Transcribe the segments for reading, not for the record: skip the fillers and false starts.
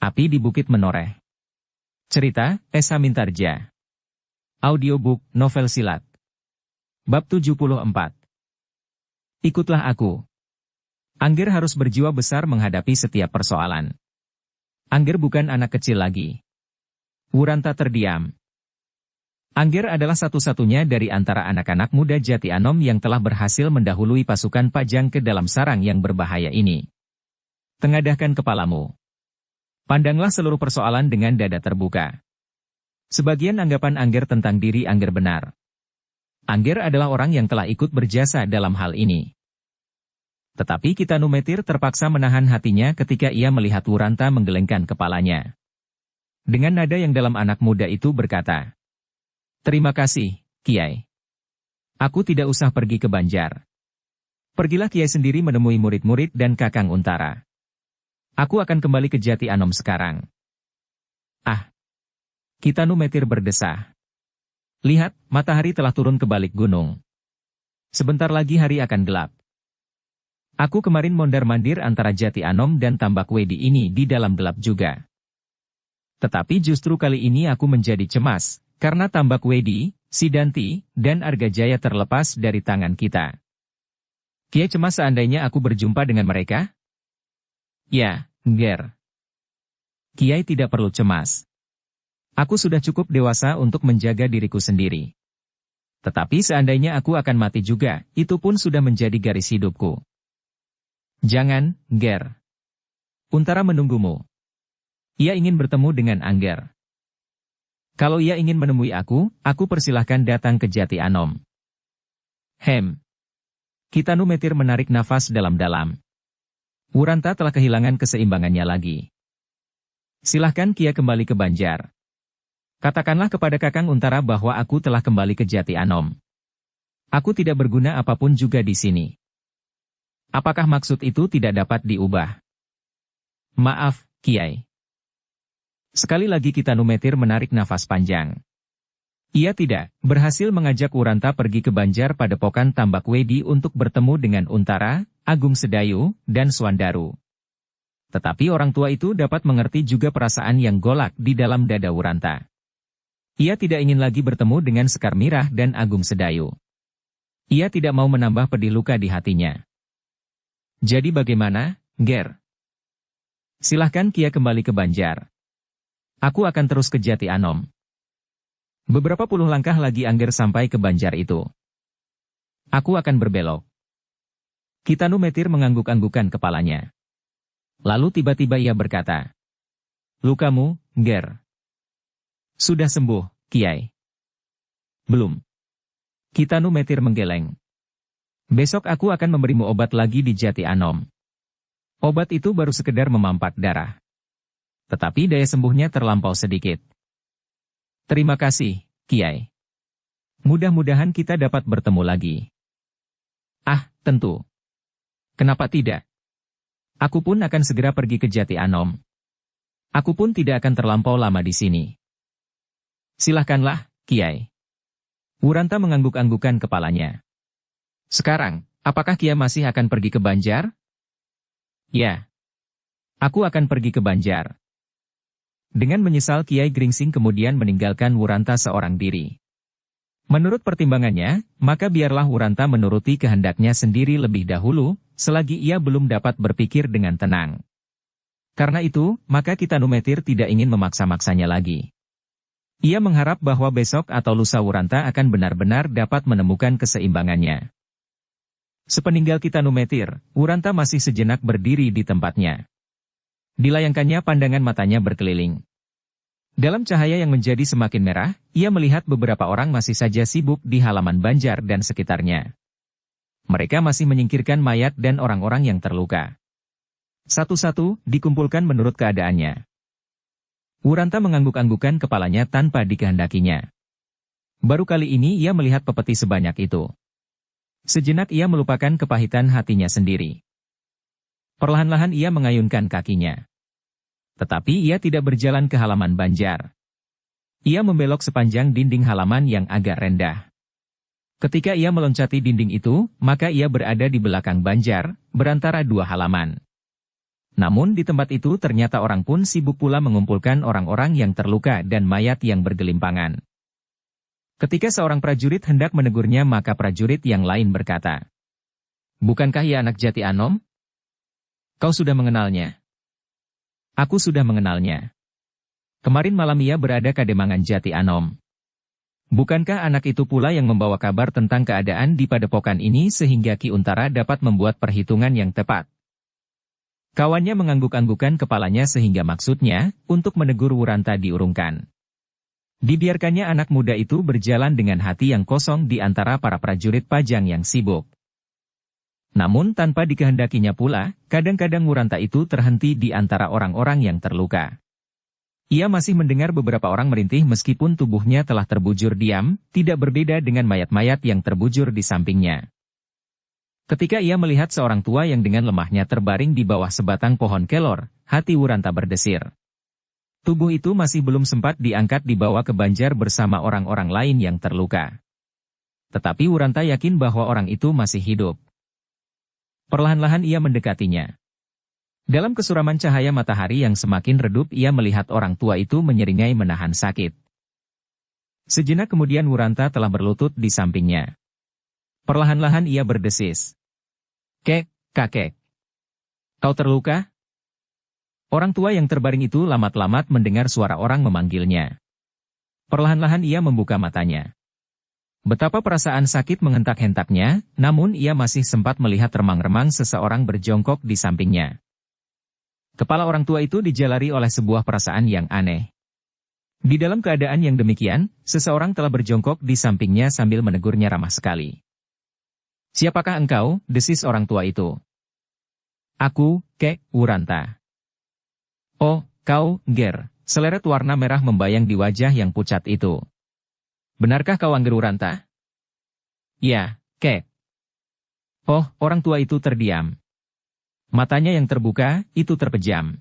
Api di Bukit Menoreh. Cerita, Esa Mintarja. Audiobook, novel silat. Bab 74. Ikutlah aku. Angger harus berjiwa besar menghadapi setiap persoalan. Angger bukan anak kecil lagi. Wuranta terdiam. Angger adalah satu-satunya dari antara anak-anak muda Jati Anom yang telah berhasil mendahului pasukan Pajang ke dalam sarang yang berbahaya ini. Tengadahkan kepalamu. Pandanglah seluruh persoalan dengan dada terbuka. Sebagian anggapan Angger tentang diri Angger benar. Angger adalah orang yang telah ikut berjasa dalam hal ini. Tetapi Kitanumetir terpaksa menahan hatinya ketika ia melihat Wuranta menggelengkan kepalanya. Dengan nada yang dalam anak muda itu berkata, "Terima kasih, Kiai. Aku tidak usah pergi ke Banjar. Pergilah Kiai sendiri menemui murid-murid dan Kakang Untara. Aku akan kembali ke Jati Anom sekarang." Ah! Kitanumetir berdesah. Lihat, matahari telah turun ke balik gunung. Sebentar lagi hari akan gelap. Aku kemarin mondar-mandir antara Jati Anom dan Tambak Wedi ini di dalam gelap juga. Tetapi justru kali ini aku menjadi cemas, karena Tambak Wedi, Sidanti, dan Argajaya terlepas dari tangan kita. Kiai cemas seandainya aku berjumpa dengan mereka? Ya, Nger. Kiai tidak perlu cemas. Aku sudah cukup dewasa untuk menjaga diriku sendiri. Tetapi seandainya aku akan mati juga, itu pun sudah menjadi garis hidupku. Jangan, Nger. Untara menunggumu. Ia ingin bertemu dengan Angger. Kalau ia ingin menemui aku persilahkan datang ke Jati Anom. Kitanumetir menarik nafas dalam-dalam. Wuranta telah kehilangan keseimbangannya lagi. Silahkan Kia kembali ke Banjar. Katakanlah kepada Kakang Untara bahwa aku telah kembali ke Jati Anom. Aku tidak berguna apapun juga di sini. Apakah maksud itu tidak dapat diubah? Maaf, Kiai. Sekali lagi Kitanumetir menarik nafas panjang. Ia tidak berhasil mengajak Wuranta pergi ke Banjar Padepokan Tambak Wedi untuk bertemu dengan Untara, Agung Sedayu, dan Swandaru. Tetapi orang tua itu dapat mengerti juga perasaan yang golak di dalam dada Wuranta. Ia tidak ingin lagi bertemu dengan Sekar Mirah dan Agung Sedayu. Ia tidak mau menambah pedih luka di hatinya. Jadi bagaimana, Nger? Silahkan Kia kembali ke Banjar. Aku akan terus ke Jati Anom. Beberapa puluh langkah lagi Angger sampai ke Banjar itu. Aku akan berbelok. Kitanumetir mengangguk-anggukan kepalanya. Lalu tiba-tiba ia berkata, "Lukamu, Nger?" "Sudah sembuh, Kiai." "Belum." Kitanumetir menggeleng. "Besok aku akan memberimu obat lagi di Jati Anom. Obat itu baru sekedar memampak darah. Tetapi daya sembuhnya terlampau sedikit." "Terima kasih, Kiai. Mudah-mudahan kita dapat bertemu lagi." "Ah, tentu. Kenapa tidak? Aku pun akan segera pergi ke Jati Anom. Aku pun tidak akan terlampau lama di sini." "Silahkanlah, Kiai." Wuranta mengangguk-anggukan kepalanya. "Sekarang, apakah Kiai masih akan pergi ke Banjar?" "Ya. Aku akan pergi ke Banjar." Dengan menyesal Kiai Gringsing kemudian meninggalkan Wuranta seorang diri. Menurut pertimbangannya, maka biarlah Wuranta menuruti kehendaknya sendiri lebih dahulu, selagi ia belum dapat berpikir dengan tenang. Karena itu, maka Kitanumetir tidak ingin memaksa-maksanya lagi. Ia mengharap bahwa besok atau lusa Wuranta akan benar-benar dapat menemukan keseimbangannya. Sepeninggal Kitanumetir, Wuranta masih sejenak berdiri di tempatnya. Dilayangkannya pandangan matanya berkeliling. Dalam cahaya yang menjadi semakin merah, ia melihat beberapa orang masih saja sibuk di halaman Banjar dan sekitarnya. Mereka masih menyingkirkan mayat dan orang-orang yang terluka. Satu-satu dikumpulkan menurut keadaannya. Wuranta mengangguk-anggukan kepalanya tanpa dikehendakinya. Baru kali ini ia melihat pepeti sebanyak itu. Sejenak ia melupakan kepahitan hatinya sendiri. Perlahan-lahan ia mengayunkan kakinya. Tetapi ia tidak berjalan ke halaman Banjar. Ia membelok sepanjang dinding halaman yang agak rendah. Ketika ia meloncati dinding itu, maka ia berada di belakang Banjar, berantara dua halaman. Namun di tempat itu ternyata orang pun sibuk pula mengumpulkan orang-orang yang terluka dan mayat yang bergelimpangan. Ketika seorang prajurit hendak menegurnya maka prajurit yang lain berkata, "Bukankah ia anak Jati Anom? Kau sudah mengenalnya?" "Aku sudah mengenalnya. Kemarin malam ia berada di Kademangan Jati Anom. Bukankah anak itu pula yang membawa kabar tentang keadaan di padepokan ini sehingga Ki Untara dapat membuat perhitungan yang tepat?" Kawannya mengangguk-anggukan kepalanya sehingga maksudnya, untuk menegur Wuranta diurungkan. Dibiarkannya anak muda itu berjalan dengan hati yang kosong di antara para prajurit pajang yang sibuk. Namun tanpa dikehendakinya pula, kadang-kadang Wuranta itu terhenti di antara orang-orang yang terluka. Ia masih mendengar beberapa orang merintih meskipun tubuhnya telah terbujur diam, tidak berbeda dengan mayat-mayat yang terbujur di sampingnya. Ketika ia melihat seorang tua yang dengan lemahnya terbaring di bawah sebatang pohon kelor, hati Wuranta berdesir. Tubuh itu masih belum sempat diangkat dibawa ke Banjar bersama orang-orang lain yang terluka. Tetapi Wuranta yakin bahwa orang itu masih hidup. Perlahan-lahan ia mendekatinya. Dalam kesuraman cahaya matahari yang semakin redup ia melihat orang tua itu menyeringai menahan sakit. Sejenak kemudian Wuranta telah berlutut di sampingnya. Perlahan-lahan ia berdesis. "Kek, kakek. Kau terluka?" Orang tua yang terbaring itu lamat-lamat mendengar suara orang memanggilnya. Perlahan-lahan ia membuka matanya. Betapa perasaan sakit menghentak-hentaknya, namun ia masih sempat melihat remang-remang seseorang berjongkok di sampingnya. Kepala orang tua itu dijalari oleh sebuah perasaan yang aneh. Di dalam keadaan yang demikian, seseorang telah berjongkok di sampingnya sambil menegurnya ramah sekali. "Siapakah engkau?" desis orang tua itu. "Aku, Kek Wuranta." "Oh, kau, Nger." Seleret warna merah membayang di wajah yang pucat itu. "Benarkah kau Angger Wuranta?" "Ya, Kek." Oh, orang tua itu terdiam. Matanya yang terbuka, itu terpejam.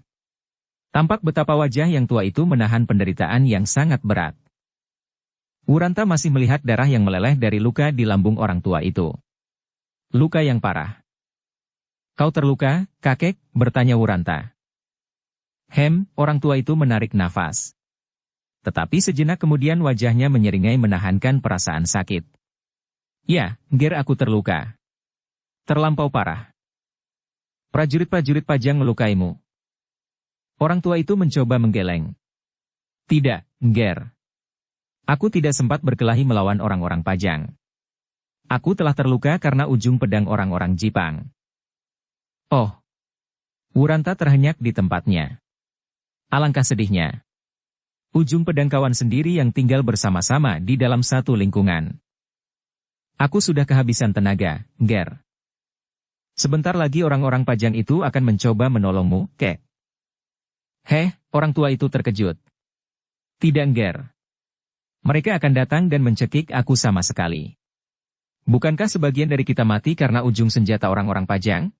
Tampak betapa wajah yang tua itu menahan penderitaan yang sangat berat. Wuranta masih melihat darah yang meleleh dari luka di lambung orang tua itu. Luka yang parah. "Kau terluka, kakek?" bertanya Wuranta. Orang tua itu menarik nafas. Tetapi sejenak kemudian wajahnya menyeringai menahankan perasaan sakit. "Ya, Nger, aku terluka. Terlampau parah. Prajurit-prajurit pajang melukaimu." Orang tua itu mencoba menggeleng. "Tidak, Nger. Aku tidak sempat berkelahi melawan orang-orang pajang. Aku telah terluka karena ujung pedang orang-orang Jipang." "Oh." Wuranta terhenyak di tempatnya. Alangkah sedihnya. Ujung pedang kawan sendiri yang tinggal bersama-sama di dalam satu lingkungan. "Aku sudah kehabisan tenaga, Nger. Sebentar lagi orang-orang pajang itu akan mencoba menolongmu, Kek." Orang tua itu terkejut. "Tidak, Nger. Mereka akan datang dan mencekik aku sama sekali. Bukankah sebagian dari kita mati karena ujung senjata orang-orang pajang?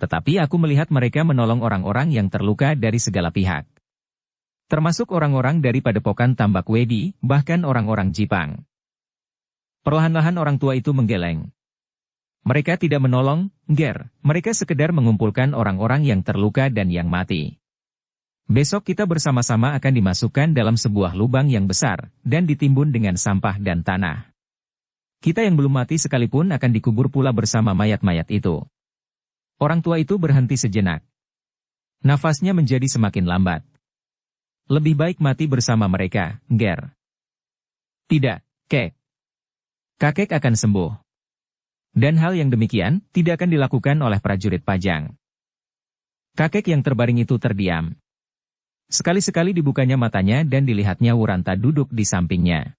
Tetapi aku melihat mereka menolong orang-orang yang terluka dari segala pihak. Termasuk orang-orang dari Padepokan Tambak Wedi, bahkan orang-orang Jipang." Perlahan-lahan orang tua itu menggeleng. "Mereka tidak menolong, Nger. Mereka sekedar mengumpulkan orang-orang yang terluka dan yang mati. Besok kita bersama-sama akan dimasukkan dalam sebuah lubang yang besar, dan ditimbun dengan sampah dan tanah. Kita yang belum mati sekalipun akan dikubur pula bersama mayat-mayat itu." Orang tua itu berhenti sejenak. Nafasnya menjadi semakin lambat. "Lebih baik mati bersama mereka, Nger." "Tidak, Kek. Kakek akan sembuh. Dan hal yang demikian tidak akan dilakukan oleh prajurit pajang." Kakek yang terbaring itu terdiam. Sekali-sekali dibukanya matanya dan dilihatnya Wuranta duduk di sampingnya.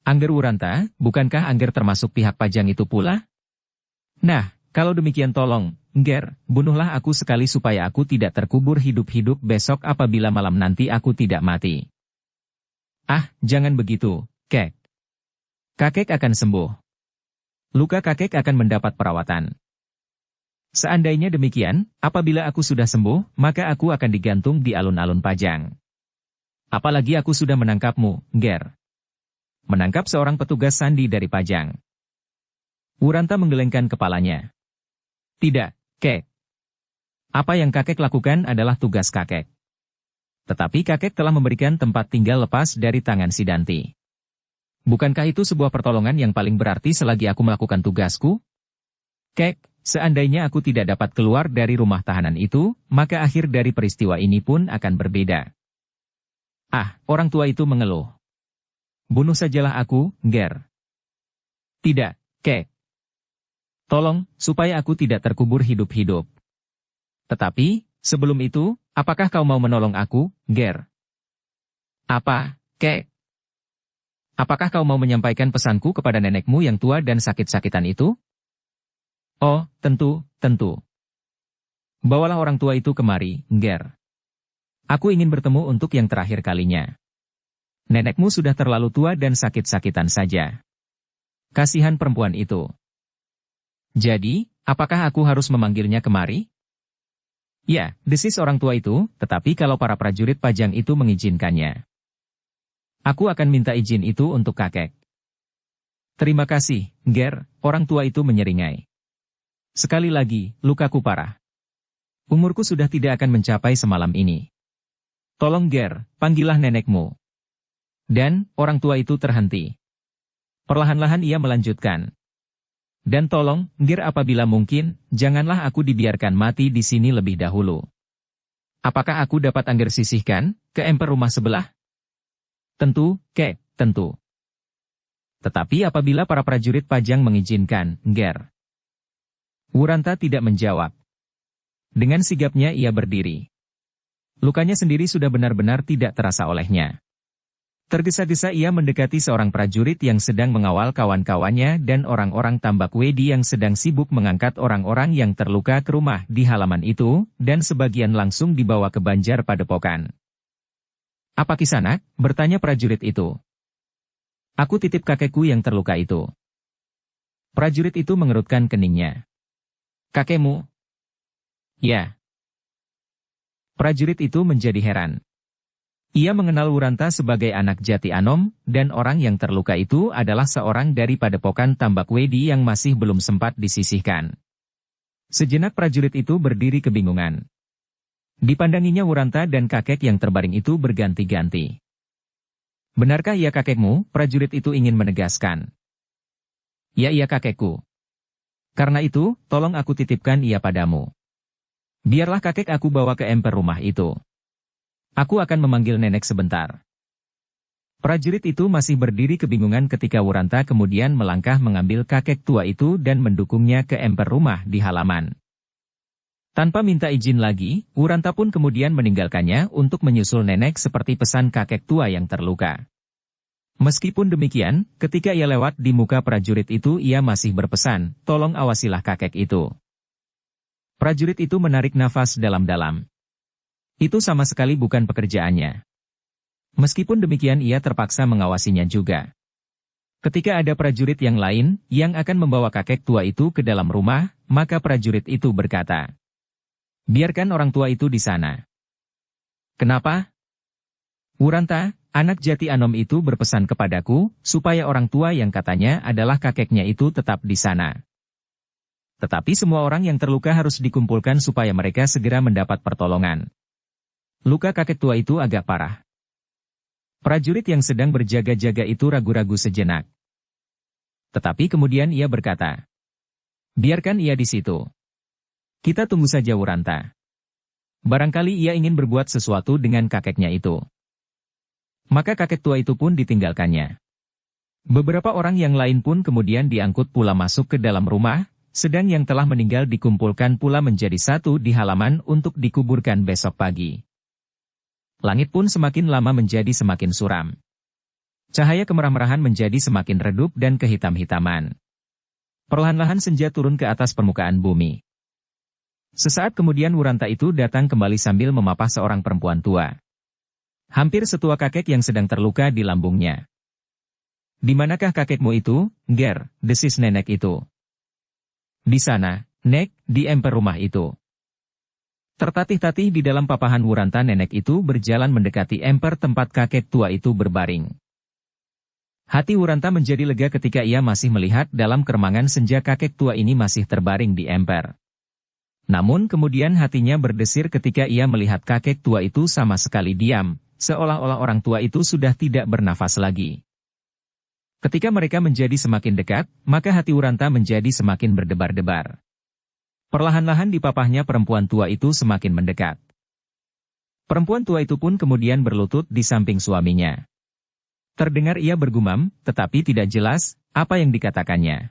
"Angger Wuranta, bukankah Angger termasuk pihak pajang itu pula? Nah, kalau demikian tolong, Nger, bunuhlah aku sekali supaya aku tidak terkubur hidup-hidup besok apabila malam nanti aku tidak mati." "Ah, jangan begitu, Kek. Kakek akan sembuh. Luka kakek akan mendapat perawatan. Seandainya demikian, apabila aku sudah sembuh, maka aku akan digantung di alun-alun pajang. Apalagi aku sudah menangkapmu, Nger. Menangkap seorang petugas sandi dari pajang." Wuranta menggelengkan kepalanya. "Tidak, Kek. Apa yang kakek lakukan adalah tugas kakek. Tetapi kakek telah memberikan tempat tinggal lepas dari tangan si Danti. Bukankah itu sebuah pertolongan yang paling berarti selagi aku melakukan tugasku? Kek, seandainya aku tidak dapat keluar dari rumah tahanan itu, maka akhir dari peristiwa ini pun akan berbeda. Ah, orang tua itu mengeluh. Bunuh sajalah aku, Ger. Tidak, Kek. Tolong, supaya aku tidak terkubur hidup-hidup. Tetapi, sebelum itu, apakah kau mau menolong aku, Ger? Apa, Kek? Apakah kau mau menyampaikan pesanku kepada nenekmu yang tua dan sakit-sakitan itu? Oh, tentu, tentu. Bawalah orang tua itu kemari, Ger. Aku ingin bertemu untuk yang terakhir kalinya. Nenekmu sudah terlalu tua dan sakit-sakitan saja. Kasihan perempuan itu. Jadi, apakah aku harus memanggilnya kemari? Ya, desis orang tua itu, tetapi kalau para prajurit pajang itu mengizinkannya. Aku akan minta izin itu untuk kakek. Terima kasih, Ger, orang tua itu menyeringai. Sekali lagi, lukaku parah. Umurku sudah tidak akan mencapai semalam ini. Tolong Ger, panggillah nenekmu. Dan, orang tua itu terhenti. Perlahan-lahan ia melanjutkan. Dan tolong, Ger apabila mungkin, janganlah aku dibiarkan mati di sini lebih dahulu. Apakah aku dapat Angger sisihkan, ke emper rumah sebelah? Tentu, Kek, tentu. Tetapi apabila para prajurit pajang mengizinkan, Ger. Wuranta tidak menjawab. Dengan sigapnya ia berdiri. Lukanya sendiri sudah benar-benar tidak terasa olehnya. Tergesa-gesa ia mendekati seorang prajurit yang sedang mengawal kawan-kawannya dan orang-orang tambak wedi yang sedang sibuk mengangkat orang-orang yang terluka ke rumah di halaman itu, dan sebagian langsung dibawa ke Banjar Padepokan. Apa Kisanak? Bertanya prajurit itu. Aku titip kakekku yang terluka itu. Prajurit itu mengerutkan keningnya. Kakekmu? Ya. Prajurit itu menjadi heran. Ia mengenal Wuranta sebagai anak Jati Anom, dan orang yang terluka itu adalah seorang dari Padepokan Tambak Wedi yang masih belum sempat disisihkan. Sejenak prajurit itu berdiri kebingungan. Dipandanginya Wuranta dan kakek yang terbaring itu berganti-ganti. Benarkah ia kakekmu? Prajurit itu ingin menegaskan. Ya iya kakekku. Karena itu, tolong aku titipkan ia padamu. Biarlah kakek aku bawa ke emper rumah itu. Aku akan memanggil nenek sebentar. Prajurit itu masih berdiri kebingungan ketika Wuranta kemudian melangkah mengambil kakek tua itu dan mendukungnya ke emper rumah di halaman. Tanpa minta izin lagi, Wuranta pun kemudian meninggalkannya untuk menyusul nenek seperti pesan kakek tua yang terluka. Meskipun demikian, ketika ia lewat di muka prajurit itu ia masih berpesan, tolong awasilah kakek itu. Prajurit itu menarik nafas dalam-dalam. Itu sama sekali bukan pekerjaannya. Meskipun demikian ia terpaksa mengawasinya juga. Ketika ada prajurit yang lain, yang akan membawa kakek tua itu ke dalam rumah, maka prajurit itu berkata, biarkan orang tua itu di sana. Kenapa? Wuranta, anak Jati Anom itu berpesan kepadaku, supaya orang tua yang katanya adalah kakeknya itu tetap di sana. Tetapi semua orang yang terluka harus dikumpulkan supaya mereka segera mendapat pertolongan. Luka kakek tua itu agak parah. Prajurit yang sedang berjaga-jaga itu ragu-ragu sejenak. Tetapi kemudian ia berkata, biarkan ia di situ. Kita tunggu saja Wuranta. Barangkali ia ingin berbuat sesuatu dengan kakeknya itu. Maka kakek tua itu pun ditinggalkannya. Beberapa orang yang lain pun kemudian diangkut pula masuk ke dalam rumah, sedang yang telah meninggal dikumpulkan pula menjadi satu di halaman untuk dikuburkan besok pagi. Langit pun semakin lama menjadi semakin suram. Cahaya kemerah-merahan menjadi semakin redup dan kehitam-hitaman. Perlahan-lahan senja turun ke atas permukaan bumi. Sesaat kemudian Wuranta itu datang kembali sambil memapah seorang perempuan tua. Hampir setua kakek yang sedang terluka di lambungnya. Di manakah kakekmu itu, Ger? Desis nenek itu. Di sana, Nek, di emper rumah itu. Tertatih-tatih di dalam papahan Wuranta nenek itu berjalan mendekati emper tempat kakek tua itu berbaring. Hati Wuranta menjadi lega ketika ia masih melihat dalam keremangan senja kakek tua ini masih terbaring di emper. Namun kemudian hatinya berdesir ketika ia melihat kakek tua itu sama sekali diam, seolah-olah orang tua itu sudah tidak bernafas lagi. Ketika mereka menjadi semakin dekat, maka hati Uranta menjadi semakin berdebar-debar. Perlahan-lahan di papahnya perempuan tua itu semakin mendekat. Perempuan tua itu pun kemudian berlutut di samping suaminya. Terdengar ia bergumam, tetapi tidak jelas apa yang dikatakannya.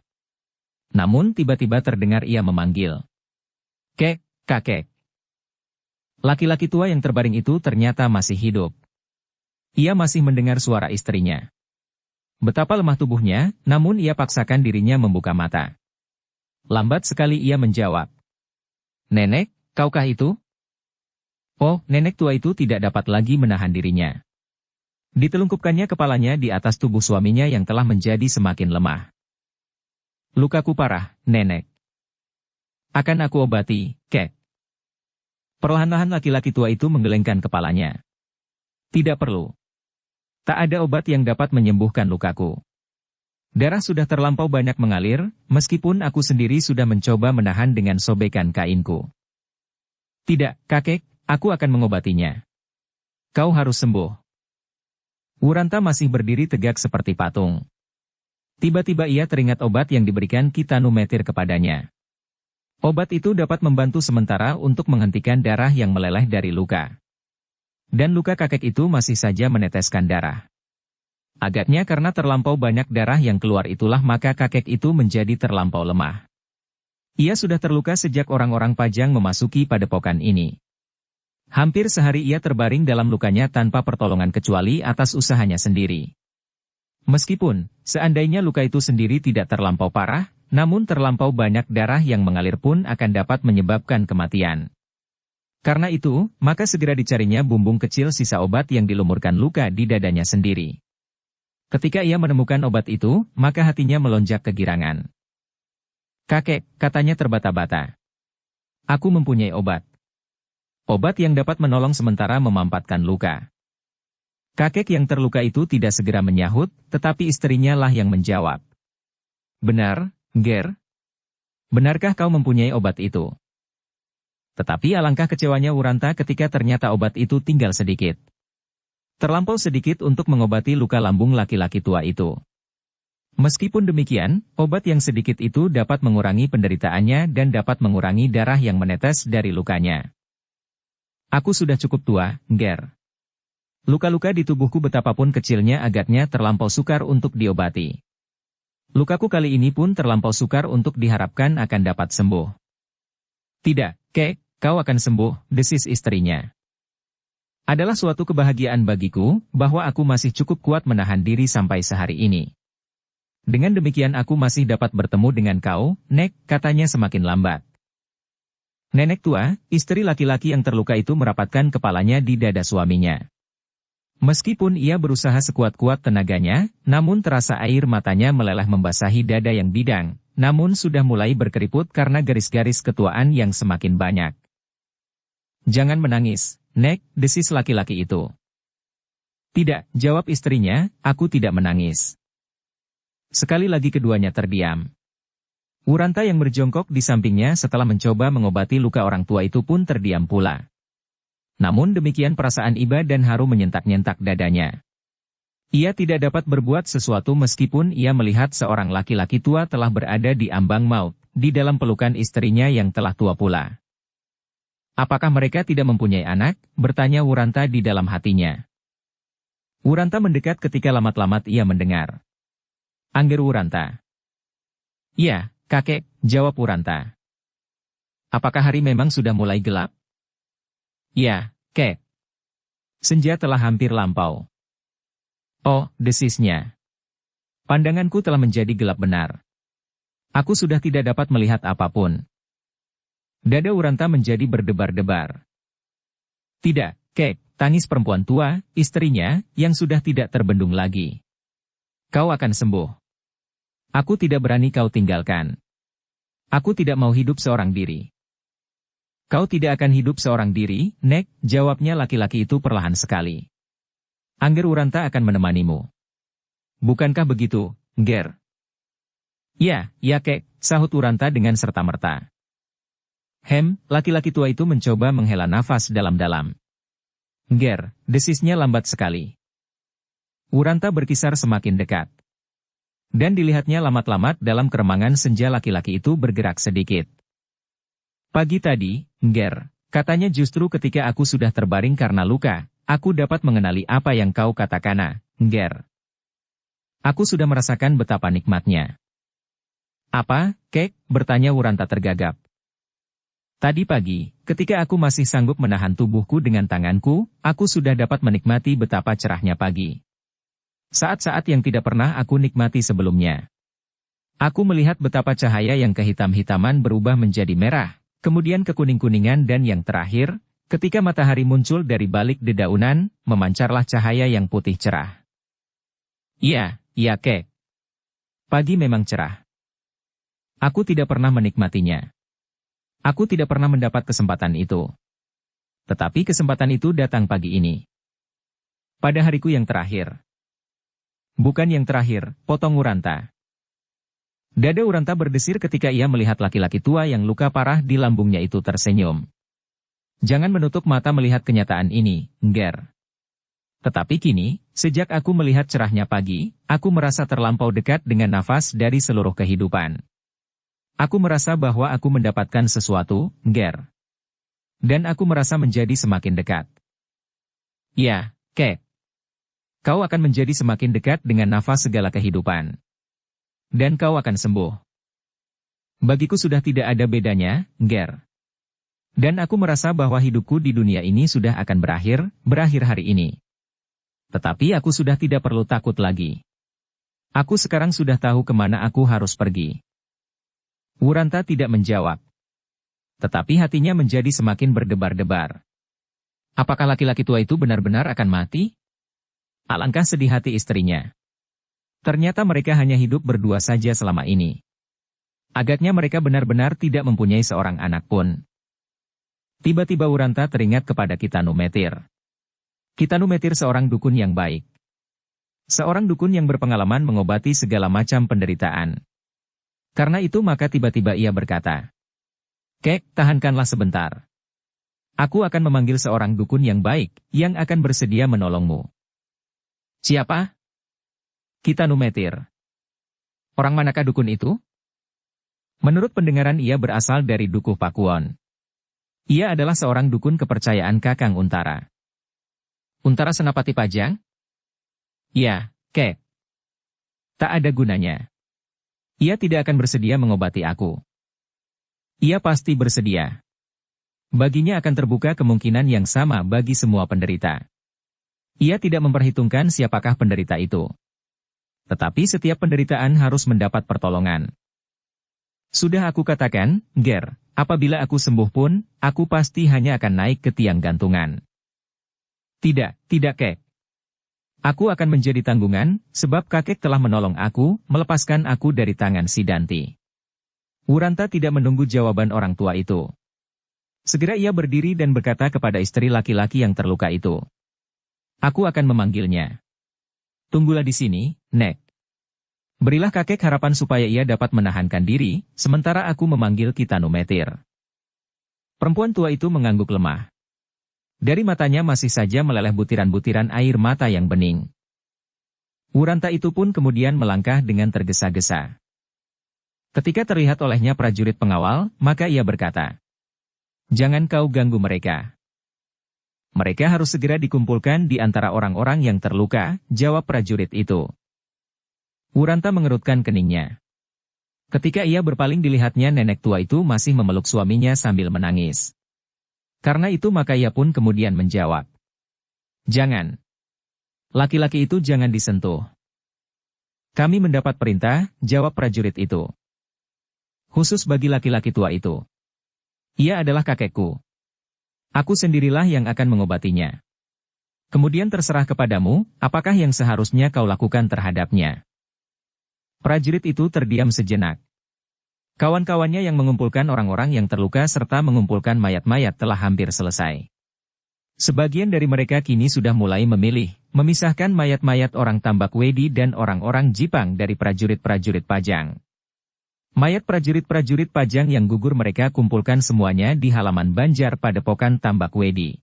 Namun tiba-tiba terdengar ia memanggil. Kek, kakek. Laki-laki tua yang terbaring itu ternyata masih hidup. Ia masih mendengar suara istrinya. Betapa lemah tubuhnya, namun ia paksakan dirinya membuka mata. Lambat sekali ia menjawab. Nenek, kaukah itu? Oh, nenek tua itu tidak dapat lagi menahan dirinya. Ditelungkupkannya kepalanya di atas tubuh suaminya yang telah menjadi semakin lemah. Lukaku parah, nenek. Akan aku obati, kek. Perlahan-lahan laki-laki tua itu menggelengkan kepalanya. Tidak perlu. Tak ada obat yang dapat menyembuhkan lukaku. Darah sudah terlampau banyak mengalir, meskipun aku sendiri sudah mencoba menahan dengan sobekan kainku. Tidak, kakek, aku akan mengobatinya. Kau harus sembuh. Uranta masih berdiri tegak seperti patung. Tiba-tiba ia teringat obat yang diberikan Kitanumetir kepadanya. Obat itu dapat membantu sementara untuk menghentikan darah yang meleleh dari luka. Dan luka kakek itu masih saja meneteskan darah. Agaknya karena terlampau banyak darah yang keluar itulah maka kakek itu menjadi terlampau lemah. Ia sudah terluka sejak orang-orang Pajang memasuki padepokan ini. Hampir sehari ia terbaring dalam lukanya tanpa pertolongan kecuali atas usahanya sendiri. Meskipun, seandainya luka itu sendiri tidak terlampau parah, namun terlampau banyak darah yang mengalir pun akan dapat menyebabkan kematian. Karena itu, maka segera dicarinya bumbung kecil sisa obat yang dilumurkan luka di dadanya sendiri. Ketika ia menemukan obat itu, maka hatinya melonjak kegirangan. Kakek, katanya terbata-bata. Aku mempunyai obat. Obat yang dapat menolong sementara memampatkan luka. Kakek yang terluka itu tidak segera menyahut, tetapi istrinya lah yang menjawab. Benar, Ger. Benarkah kau mempunyai obat itu? Tetapi alangkah kecewanya Uranta ketika ternyata obat itu tinggal sedikit. Terlampau sedikit untuk mengobati luka lambung laki-laki tua itu. Meskipun demikian, obat yang sedikit itu dapat mengurangi penderitaannya dan dapat mengurangi darah yang menetes dari lukanya. Aku sudah cukup tua, Ger. Luka-luka di tubuhku betapapun kecilnya agaknya terlampau sukar untuk diobati. Lukaku kali ini pun terlampau sukar untuk diharapkan akan dapat sembuh. Tidak, kek, kau akan sembuh, desis istrinya. Adalah suatu kebahagiaan bagiku, bahwa aku masih cukup kuat menahan diri sampai sehari ini. Dengan demikian aku masih dapat bertemu dengan kau, Nek, katanya semakin lambat. Nenek tua, istri laki-laki yang terluka itu merapatkan kepalanya di dada suaminya. Meskipun ia berusaha sekuat-kuat tenaganya, namun terasa air matanya meleleh membasahi dada yang bidang, namun sudah mulai berkeriput karena garis-garis ketuaan yang semakin banyak. Jangan menangis, Nek, desis laki-laki itu. Tidak, jawab istrinya, aku tidak menangis. Sekali lagi keduanya terdiam. Uranta yang berjongkok di sampingnya setelah mencoba mengobati luka orang tua itu pun terdiam pula. Namun demikian perasaan iba dan haru menyentak-nyentak dadanya. Ia tidak dapat berbuat sesuatu meskipun ia melihat seorang laki-laki tua telah berada di ambang maut, di dalam pelukan istrinya yang telah tua pula. Apakah mereka tidak mempunyai anak? Bertanya Uranta di dalam hatinya. Uranta mendekat ketika lamat-lamat ia mendengar. Angger Uranta. Ya, kakek, jawab Uranta. Apakah hari memang sudah mulai gelap? Ya, kek. Senja telah hampir lampau. Oh, desisnya. Pandanganku telah menjadi gelap benar. Aku sudah tidak dapat melihat apapun. Dada Uranta menjadi berdebar-debar. Tidak, kek, tangis perempuan tua, istrinya, yang sudah tidak terbendung lagi. Kau akan sembuh. Aku tidak berani kau tinggalkan. Aku tidak mau hidup seorang diri. Kau tidak akan hidup seorang diri, Nek, jawabnya laki-laki itu perlahan sekali. Angger Uranta akan menemanimu. Bukankah begitu, Ger? Ya, kek, sahut Uranta dengan serta-merta. Laki-laki tua itu mencoba menghela nafas dalam-dalam. Nger, desisnya lambat sekali. Wuranta berkisar semakin dekat. Dan dilihatnya lamat-lamat dalam keremangan senja laki-laki itu bergerak sedikit. Pagi tadi, Nger, katanya justru ketika aku sudah terbaring karena luka, aku dapat mengenali apa yang kau katakan, Nger. Aku sudah merasakan betapa nikmatnya. Apa, Kek? Bertanya Wuranta tergagap. Tadi pagi, ketika aku masih sanggup menahan tubuhku dengan tanganku, aku sudah dapat menikmati betapa cerahnya pagi. Saat-saat yang tidak pernah aku nikmati sebelumnya. Aku melihat betapa cahaya yang kehitam-hitaman berubah menjadi merah, kemudian kekuning-kuningan dan yang terakhir, ketika matahari muncul dari balik dedaunan, memancarlah cahaya yang putih cerah. Iya, Kek. Pagi memang cerah. Aku tidak pernah menikmatinya. Aku tidak pernah mendapat kesempatan itu. Tetapi kesempatan itu datang pagi ini. Pada hariku yang terakhir. Bukan yang terakhir, potong Wuranta. Dada Wuranta berdesir ketika ia melihat laki-laki tua yang luka parah di lambungnya itu tersenyum. Jangan menutup mata melihat kenyataan ini, Nger. Tetapi kini, sejak aku melihat cerahnya pagi, aku merasa terlampau dekat dengan nafas dari seluruh kehidupan. Aku merasa bahwa aku mendapatkan sesuatu, Nger. Dan aku merasa menjadi semakin dekat. Ya, Kek. Kau akan menjadi semakin dekat dengan nafas segala kehidupan. Dan kau akan sembuh. Bagiku sudah tidak ada bedanya, Nger. Dan aku merasa bahwa hidupku di dunia ini sudah akan berakhir hari ini. Tetapi aku sudah tidak perlu takut lagi. Aku sekarang sudah tahu kemana aku harus pergi. Wuranta tidak menjawab. Tetapi hatinya menjadi semakin berdebar-debar. Apakah laki-laki tua itu benar-benar akan mati? Alangkah sedih hati istrinya. Ternyata mereka hanya hidup berdua saja selama ini. Agaknya mereka benar-benar tidak mempunyai seorang anak pun. Tiba-tiba Wuranta teringat kepada Kitanumetir. Kitanumetir seorang dukun yang baik. Seorang dukun yang berpengalaman mengobati segala macam penderitaan. Karena itu maka tiba-tiba ia berkata, Kek, tahankanlah sebentar. Aku akan memanggil seorang dukun yang baik, yang akan bersedia menolongmu. Siapa? Kitanumetir. Orang manakah dukun itu? Menurut pendengaran ia berasal dari Dukuh Pakuwon. Ia adalah seorang dukun kepercayaan Kakang Untara. Untara Senapati Pajang? Ya, Kek. Tak ada gunanya. Ia tidak akan bersedia mengobati aku. Ia pasti bersedia. Baginya akan terbuka kemungkinan yang sama bagi semua penderita. Ia tidak memperhitungkan siapakah penderita itu. Tetapi setiap penderitaan harus mendapat pertolongan. Sudah aku katakan, Nger, apabila aku sembuh pun, aku pasti hanya akan naik ke tiang gantungan. Tidak, Kek. Aku akan menjadi tanggungan, sebab kakek telah menolong aku, melepaskan aku dari tangan si Danti. Wuranta tidak menunggu jawaban orang tua itu. Segera ia berdiri dan berkata kepada istri laki-laki yang terluka itu. Aku akan memanggilnya. Tunggulah di sini, Nek. Berilah kakek harapan supaya ia dapat menahankan diri, sementara aku memanggil Kitanumetir. Perempuan tua itu mengangguk lemah. Dari matanya masih saja meleleh butiran-butiran air mata yang bening. Wuranta itu pun kemudian melangkah dengan tergesa-gesa. Ketika terlihat olehnya prajurit pengawal, maka ia berkata, Jangan kau ganggu mereka. Mereka harus segera dikumpulkan di antara orang-orang yang terluka, jawab prajurit itu. Wuranta mengerutkan keningnya. Ketika ia berpaling dilihatnya nenek tua itu masih memeluk suaminya sambil menangis. Karena itu maka ia pun kemudian menjawab. Jangan. Laki-laki itu jangan disentuh. Kami mendapat perintah, jawab prajurit itu. Khusus bagi laki-laki tua itu. Ia adalah kakekku. Aku sendirilah yang akan mengobatinya. Kemudian terserah kepadamu, apakah yang seharusnya kau lakukan terhadapnya. Prajurit itu terdiam sejenak. Kawan-kawannya yang mengumpulkan orang-orang yang terluka serta mengumpulkan mayat-mayat telah hampir selesai. Sebagian dari mereka kini sudah mulai memisahkan mayat-mayat orang Tambak Wedi dan orang-orang Jipang dari prajurit-prajurit Pajang. Mayat prajurit-prajurit Pajang yang gugur mereka kumpulkan semuanya di halaman Banjar Padepokan Tambak Wedi.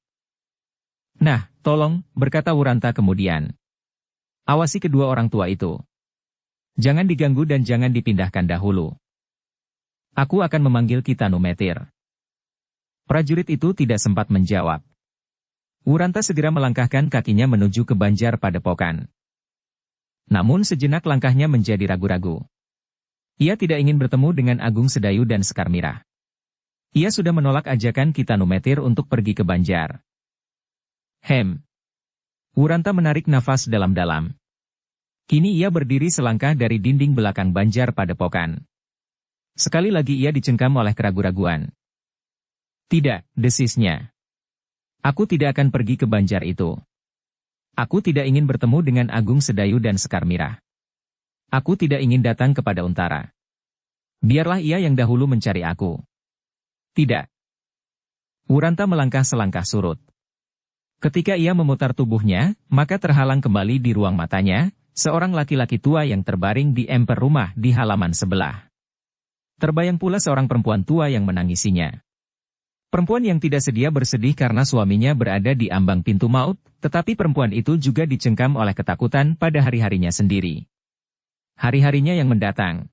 Nah, tolong, berkata Wuranta kemudian. Awasi kedua orang tua itu. Jangan diganggu dan jangan dipindahkan dahulu. Aku akan memanggil Kitanumetir. Prajurit itu tidak sempat menjawab. Wuranta segera melangkahkan kakinya menuju ke Banjar Padepokan. Namun sejenak langkahnya menjadi ragu-ragu. Ia tidak ingin bertemu dengan Agung Sedayu dan Sekar Mirah. Ia sudah menolak ajakan Kitanumetir untuk pergi ke Banjar. Wuranta menarik nafas dalam-dalam. Kini ia berdiri selangkah dari dinding belakang Banjar Padepokan. Sekali lagi ia dicengkam oleh keraguan-raguan. Tidak, desisnya. Aku tidak akan pergi ke Banjar itu. Aku tidak ingin bertemu dengan Agung Sedayu dan Sekar Mirah. Aku tidak ingin datang kepada Untara. Biarlah ia yang dahulu mencari aku. Tidak. Wuranta melangkah selangkah surut. Ketika ia memutar tubuhnya, maka terhalang kembali di ruang matanya, seorang laki-laki tua yang terbaring di emper rumah di halaman sebelah. Terbayang pula seorang perempuan tua yang menangisinya. Perempuan yang tidak sedia bersedih karena suaminya berada di ambang pintu maut, tetapi perempuan itu juga dicengkam oleh ketakutan pada hari-harinya sendiri. Hari-harinya yang mendatang.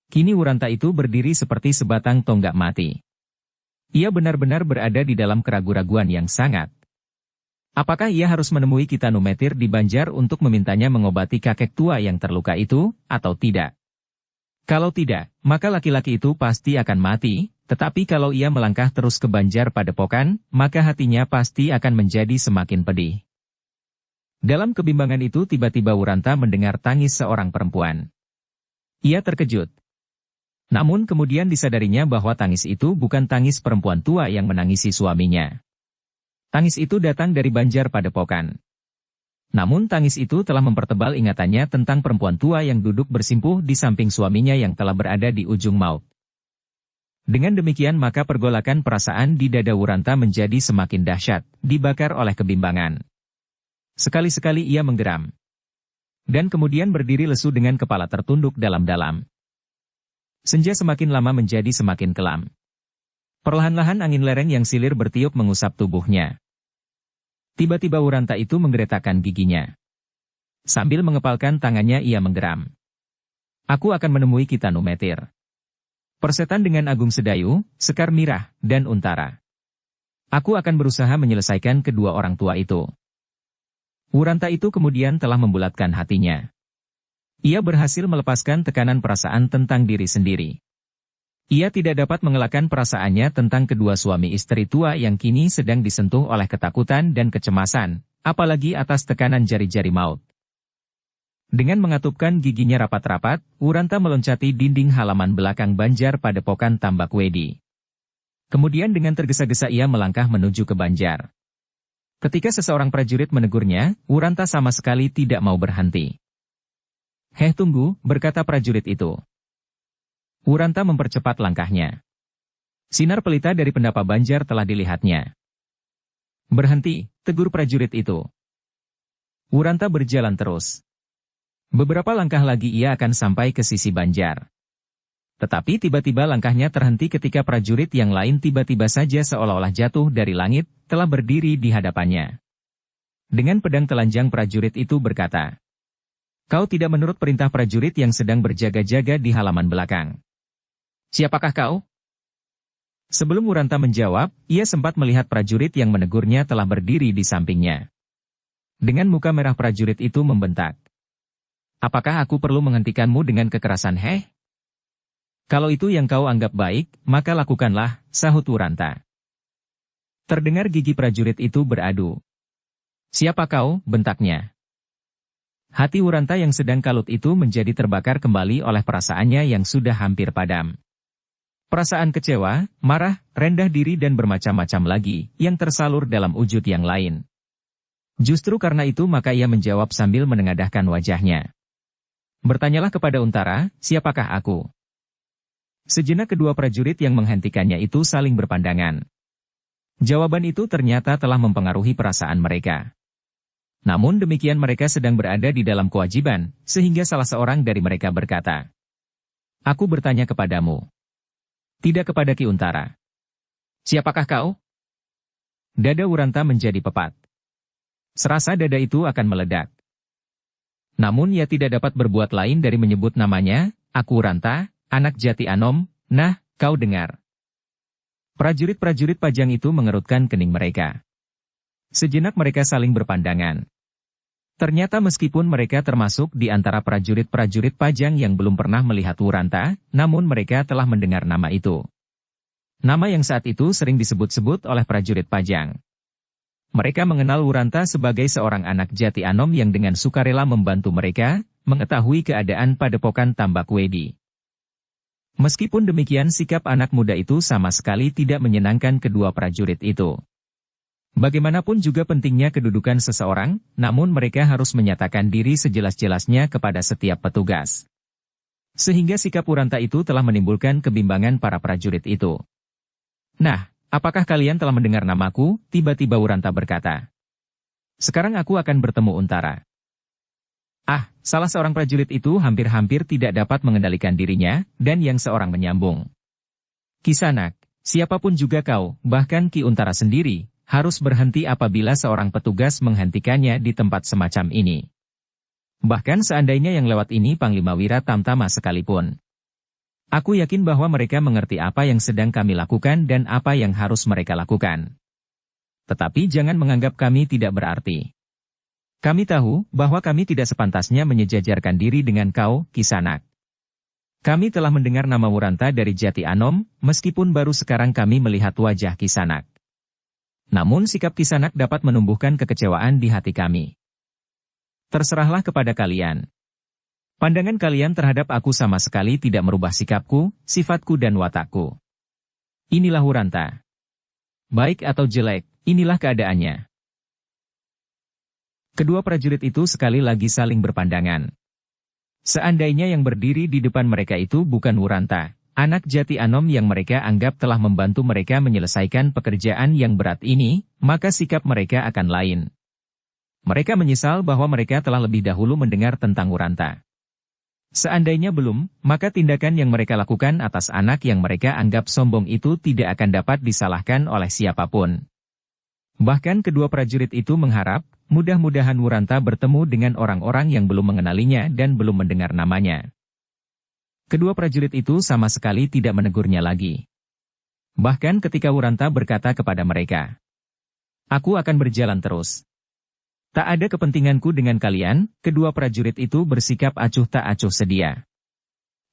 Kini Wuranta itu berdiri seperti sebatang tonggak mati. Ia benar-benar berada di dalam keraguan-raguan yang sangat. Apakah ia harus menemui Kitanumetir di Banjar untuk memintanya mengobati kakek tua yang terluka itu, atau tidak? Kalau tidak, maka laki-laki itu pasti akan mati, tetapi kalau ia melangkah terus ke Banjar Padepokan, maka hatinya pasti akan menjadi semakin pedih. Dalam kebimbangan itu tiba-tiba Wuranta mendengar tangis seorang perempuan. Ia terkejut. Namun kemudian disadarinya bahwa tangis itu bukan tangis perempuan tua yang menangisi suaminya. Tangis itu datang dari Banjar Padepokan. Namun tangis itu telah mempertebal ingatannya tentang perempuan tua yang duduk bersimpuh di samping suaminya yang telah berada di ujung maut. Dengan demikian maka pergolakan perasaan di dada Wuranta menjadi semakin dahsyat, dibakar oleh kebimbangan. Sekali-sekali ia menggeram. Dan kemudian berdiri lesu dengan kepala tertunduk dalam-dalam. Senja semakin lama menjadi semakin kelam. Perlahan-lahan angin lereng yang silir bertiup mengusap tubuhnya. Tiba-tiba Wuranta itu menggeretakkan giginya. Sambil mengepalkan tangannya ia menggeram. Aku akan menemui Kitanumetir. Persetan dengan Agung Sedayu, Sekar Mirah, dan Untara. Aku akan berusaha menyelesaikan kedua orang tua itu. Wuranta itu kemudian telah membulatkan hatinya. Ia berhasil melepaskan tekanan perasaan tentang diri sendiri. Ia tidak dapat mengelakkan perasaannya tentang kedua suami istri tua yang kini sedang disentuh oleh ketakutan dan kecemasan, apalagi atas tekanan jari-jari maut. Dengan mengatupkan giginya rapat-rapat, Wuranta meloncati dinding halaman belakang Banjar Padepokan Tambak Wedi. Kemudian dengan tergesa-gesa ia melangkah menuju ke Banjar. Ketika seseorang prajurit menegurnya, Wuranta sama sekali tidak mau berhenti. Tunggu, berkata prajurit itu. Wuranta mempercepat langkahnya. Sinar pelita dari pendapa Banjar telah dilihatnya. Berhenti, tegur prajurit itu. Wuranta berjalan terus. Beberapa langkah lagi ia akan sampai ke sisi Banjar. Tetapi tiba-tiba langkahnya terhenti ketika prajurit yang lain tiba-tiba saja seolah-olah jatuh dari langit, telah berdiri di hadapannya. Dengan pedang telanjang prajurit itu berkata, "Kau tidak menurut perintah prajurit yang sedang berjaga-jaga di halaman belakang. Siapakah kau?" Sebelum Wuranta menjawab, ia sempat melihat prajurit yang menegurnya telah berdiri di sampingnya. Dengan muka merah prajurit itu membentak, "Apakah aku perlu menghentikanmu dengan kekerasan, Kalau itu yang kau anggap baik, maka lakukanlah," sahut Wuranta. Terdengar gigi prajurit itu beradu. "Siapa kau?" bentaknya. Hati Wuranta yang sedang kalut itu menjadi terbakar kembali oleh perasaannya yang sudah hampir padam. Perasaan kecewa, marah, rendah diri dan bermacam-macam lagi, yang tersalur dalam wujud yang lain. Justru karena itu maka ia menjawab sambil menengadahkan wajahnya. "Bertanyalah kepada Untara, siapakah aku?" Sejenak kedua prajurit yang menghentikannya itu saling berpandangan. Jawaban itu ternyata telah mempengaruhi perasaan mereka. Namun demikian mereka sedang berada di dalam kewajiban, sehingga salah seorang dari mereka berkata, Aku bertanya kepadamu. Tidak kepada Ki Untara. Siapakah kau? Dada Wuranta menjadi pepat. Serasa dada itu akan meledak. Namun ia tidak dapat berbuat lain dari menyebut namanya, aku Wuranta, anak Jati Anom, nah, kau dengar. Prajurit-prajurit Pajang itu mengerutkan kening mereka. Sejenak mereka saling berpandangan. Ternyata meskipun mereka termasuk di antara prajurit-prajurit Pajang yang belum pernah melihat Wuranta, namun mereka telah mendengar nama itu. Nama yang saat itu sering disebut-sebut oleh prajurit Pajang. Mereka mengenal Wuranta sebagai seorang anak Jati Anom yang dengan sukarela membantu mereka, mengetahui keadaan padepokan Tambak Wedi. Meskipun demikian sikap anak muda itu sama sekali tidak menyenangkan kedua prajurit itu. Bagaimanapun juga pentingnya kedudukan seseorang, namun mereka harus menyatakan diri sejelas-jelasnya kepada setiap petugas. Sehingga sikap Wuranta itu telah menimbulkan kebimbangan para prajurit itu. Nah, apakah kalian telah mendengar namaku? Tiba-tiba Wuranta berkata. Sekarang aku akan bertemu Untara. Ah, salah seorang prajurit itu hampir-hampir tidak dapat mengendalikan dirinya, dan yang seorang menyambung. Kisanak, siapapun juga kau, bahkan Ki Untara sendiri, harus berhenti apabila seorang petugas menghentikannya di tempat semacam ini. Bahkan seandainya yang lewat ini Panglima Wira Tamtama sekalipun. Aku yakin bahwa mereka mengerti apa yang sedang kami lakukan dan apa yang harus mereka lakukan. Tetapi jangan menganggap kami tidak berarti. Kami tahu bahwa kami tidak sepantasnya menyejajarkan diri dengan kau, Kisanak. Kami telah mendengar nama Wuranta dari Jati Anom, meskipun baru sekarang kami melihat wajah Kisanak. Namun sikap Kisanak dapat menumbuhkan kekecewaan di hati kami. Terserahlah kepada kalian. Pandangan kalian terhadap aku sama sekali tidak merubah sikapku, sifatku dan watakku. Inilah Wuranta. Baik atau jelek, inilah keadaannya. Kedua prajurit itu sekali lagi saling berpandangan. Seandainya yang berdiri di depan mereka itu bukan Wuranta, anak Jati Anom yang mereka anggap telah membantu mereka menyelesaikan pekerjaan yang berat ini, maka sikap mereka akan lain. Mereka menyesal bahwa mereka telah lebih dahulu mendengar tentang Wuranta. Seandainya belum, maka tindakan yang mereka lakukan atas anak yang mereka anggap sombong itu tidak akan dapat disalahkan oleh siapapun. Bahkan kedua prajurit itu mengharap, mudah-mudahan Wuranta bertemu dengan orang-orang yang belum mengenalinya dan belum mendengar namanya. Kedua prajurit itu sama sekali tidak menegurnya lagi. Bahkan ketika Wuranta berkata kepada mereka, "Aku akan berjalan terus. Tak ada kepentinganku dengan kalian," kedua prajurit itu bersikap acuh tak acuh sedia.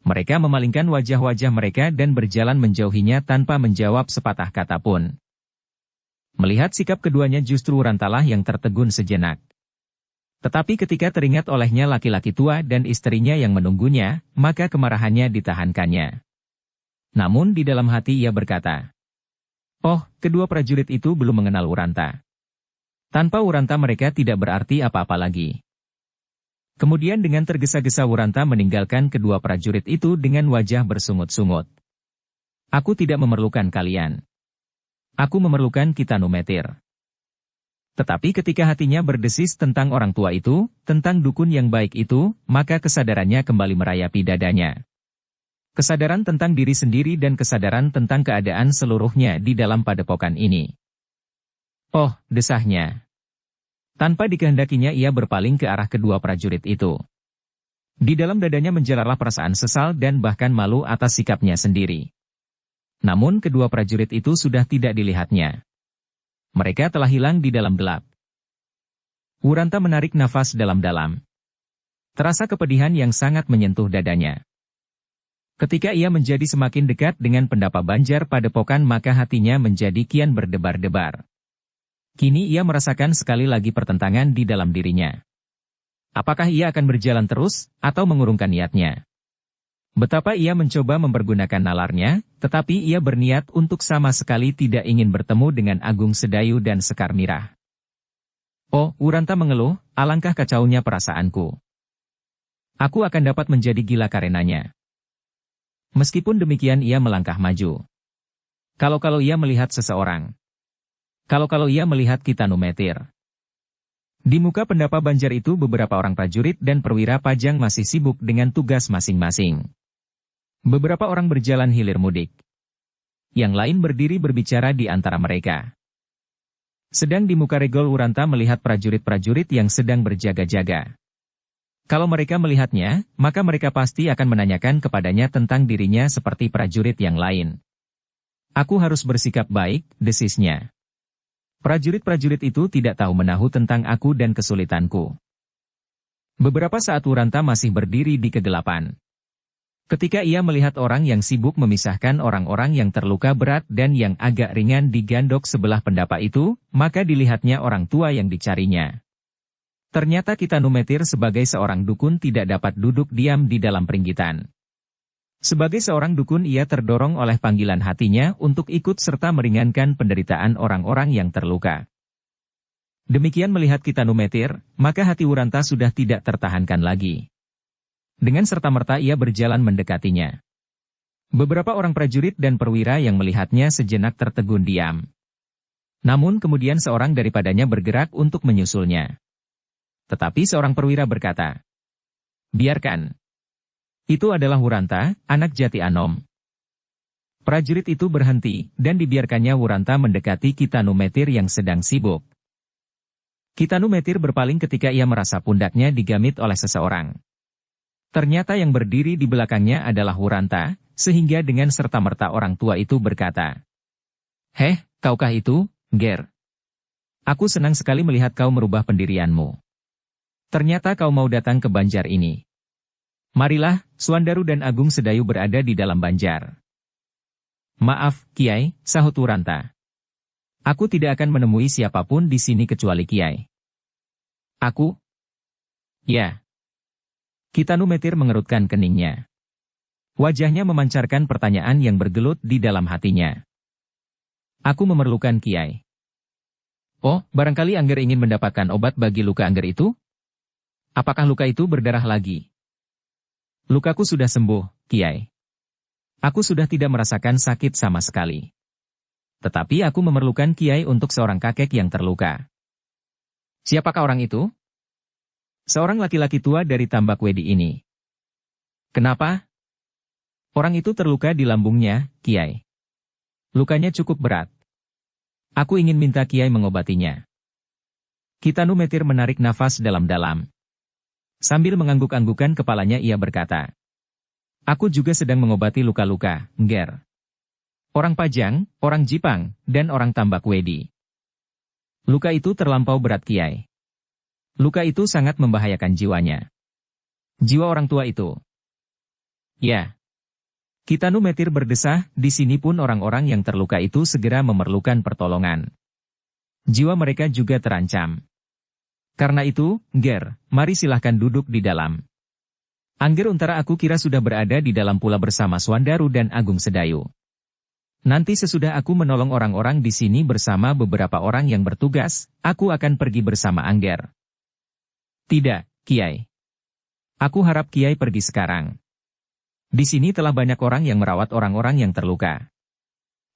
Mereka memalingkan wajah-wajah mereka dan berjalan menjauhinya tanpa menjawab sepatah kata pun. Melihat sikap keduanya justru Wurantalah yang tertegun sejenak. Tetapi ketika teringat olehnya laki-laki tua dan istrinya yang menunggunya, maka kemarahannya ditahankannya. Namun di dalam hati ia berkata, "Oh, kedua prajurit itu belum mengenal Wuranta. Tanpa Wuranta mereka tidak berarti apa-apa lagi." Kemudian dengan tergesa-gesa Wuranta meninggalkan kedua prajurit itu dengan wajah bersungut-sungut. "Aku tidak memerlukan kalian. Aku memerlukan Kitanumetir." Tetapi ketika hatinya berdesis tentang orang tua itu, tentang dukun yang baik itu, maka kesadarannya kembali merayapi dadanya. Kesadaran tentang diri sendiri dan kesadaran tentang keadaan seluruhnya di dalam padepokan ini. "Oh," desahnya. Tanpa dikehendakinya ia berpaling ke arah kedua prajurit itu. Di dalam dadanya menjelalah perasaan sesal dan bahkan malu atas sikapnya sendiri. Namun kedua prajurit itu sudah tidak dilihatnya. Mereka telah hilang di dalam gelap. Wuranta menarik nafas dalam-dalam. Terasa kepedihan yang sangat menyentuh dadanya. Ketika ia menjadi semakin dekat dengan pendapa Banjar Padepokan maka hatinya menjadi kian berdebar-debar. Kini ia merasakan sekali lagi pertentangan di dalam dirinya. Apakah ia akan berjalan terus, atau mengurungkan niatnya? Betapa ia mencoba mempergunakan nalarnya, tetapi ia berniat untuk sama sekali tidak ingin bertemu dengan Agung Sedayu dan Sekar Mirah. "Oh," Wuranta mengeluh, "alangkah kacaunya perasaanku. Aku akan dapat menjadi gila karenanya." Meskipun demikian ia melangkah maju. Kalau ia melihat seseorang. Kalau ia melihat Kitanumetir. Di muka pendapa Banjar itu beberapa orang prajurit dan perwira Pajang masih sibuk dengan tugas masing-masing. Beberapa orang berjalan hilir mudik. Yang lain berdiri berbicara di antara mereka. Sedang di muka Regol Wuranta melihat prajurit-prajurit yang sedang berjaga-jaga. Kalau mereka melihatnya, maka mereka pasti akan menanyakan kepadanya tentang dirinya seperti prajurit yang lain. Aku harus bersikap baik, desisnya. Prajurit-prajurit itu tidak tahu menahu tentang aku dan kesulitanku. Beberapa saat Wuranta masih berdiri di kegelapan. Ketika ia melihat orang yang sibuk memisahkan orang-orang yang terluka berat dan yang agak ringan di gandok sebelah pendapa itu, maka dilihatnya orang tua yang dicarinya. Ternyata Kitanumetir sebagai seorang dukun tidak dapat duduk diam di dalam peringgitan. Sebagai seorang dukun ia terdorong oleh panggilan hatinya untuk ikut serta meringankan penderitaan orang-orang yang terluka. Demikian melihat Kitanumetir, maka hati Wuranta sudah tidak tertahankan lagi. Dengan serta-merta ia berjalan mendekatinya. Beberapa orang prajurit dan perwira yang melihatnya sejenak tertegun diam. Namun kemudian seorang daripadanya bergerak untuk menyusulnya. Tetapi seorang perwira berkata, "Biarkan. Itu adalah Wuranta, anak Jati Anom." Prajurit itu berhenti, dan dibiarkannya Wuranta mendekati Kitanumetir yang sedang sibuk. Kitanumetir berpaling ketika ia merasa pundaknya digamit oleh seseorang. Ternyata yang berdiri di belakangnya adalah Wuranta, sehingga dengan serta-merta orang tua itu berkata, "Heh, kaukah itu, Ger? Aku senang sekali melihat kau merubah pendirianmu. Ternyata kau mau datang ke Banjar ini. Marilah, Suandaru dan Agung Sedayu berada di dalam Banjar." "Maaf, Kiai," sahut Wuranta. "Aku tidak akan menemui siapapun di sini kecuali Kiai." "Aku?" "Ya." Kitanumetir mengerutkan keningnya. Wajahnya memancarkan pertanyaan yang bergelut di dalam hatinya. "Aku memerlukan Kiai." "Oh, barangkali Angger ingin mendapatkan obat bagi luka Angger itu? Apakah luka itu berdarah lagi?" "Lukaku sudah sembuh, Kiai. Aku sudah tidak merasakan sakit sama sekali. Tetapi aku memerlukan Kiai untuk seorang kakek yang terluka." "Siapakah orang itu?" "Seorang laki-laki tua dari Tambak Wedi ini." "Kenapa?" "Orang itu terluka di lambungnya, Kiai. Lukanya cukup berat. Aku ingin minta Kiai mengobatinya." Kitanumetir menarik nafas dalam-dalam. Sambil mengangguk-anggukan kepalanya ia berkata, "Aku juga sedang mengobati luka-luka, Nger. Orang Pajang, orang Jipang, dan orang Tambak Wedi. Luka itu terlampau berat, Kiai. Luka itu sangat membahayakan jiwanya. Jiwa orang tua itu." "Ya." Kitanumetir berdesah, di sini pun orang-orang yang terluka itu segera memerlukan pertolongan. Jiwa mereka juga terancam. Karena itu, Nger, mari silahkan duduk di dalam. Angger Untara aku kira sudah berada di dalam pula bersama Suandaru dan Agung Sedayu. Nanti sesudah aku menolong orang-orang di sini bersama beberapa orang yang bertugas, aku akan pergi bersama Angger." "Tidak, Kiai. Aku harap Kiai pergi sekarang. Di sini telah banyak orang yang merawat orang-orang yang terluka.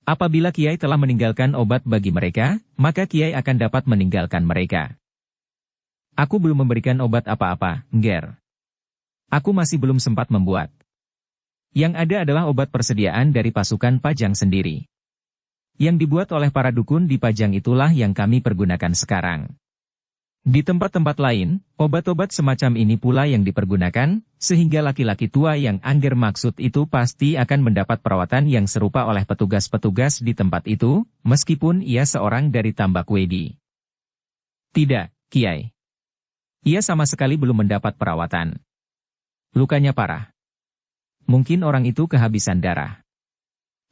Apabila Kiai telah meninggalkan obat bagi mereka, maka Kiai akan dapat meninggalkan mereka. Aku belum memberikan obat apa-apa, Nger. Aku masih belum sempat membuat. Yang ada adalah obat persediaan dari pasukan Pajang sendiri. Yang dibuat oleh para dukun di Pajang itulah yang kami pergunakan sekarang. Di tempat-tempat lain, obat-obat semacam ini pula yang dipergunakan, sehingga laki-laki tua yang Angger maksud itu pasti akan mendapat perawatan yang serupa oleh petugas-petugas di tempat itu, meskipun ia seorang dari Tambak Wedi." "Tidak, Kiai. Ia sama sekali belum mendapat perawatan. Lukanya parah. Mungkin orang itu kehabisan darah.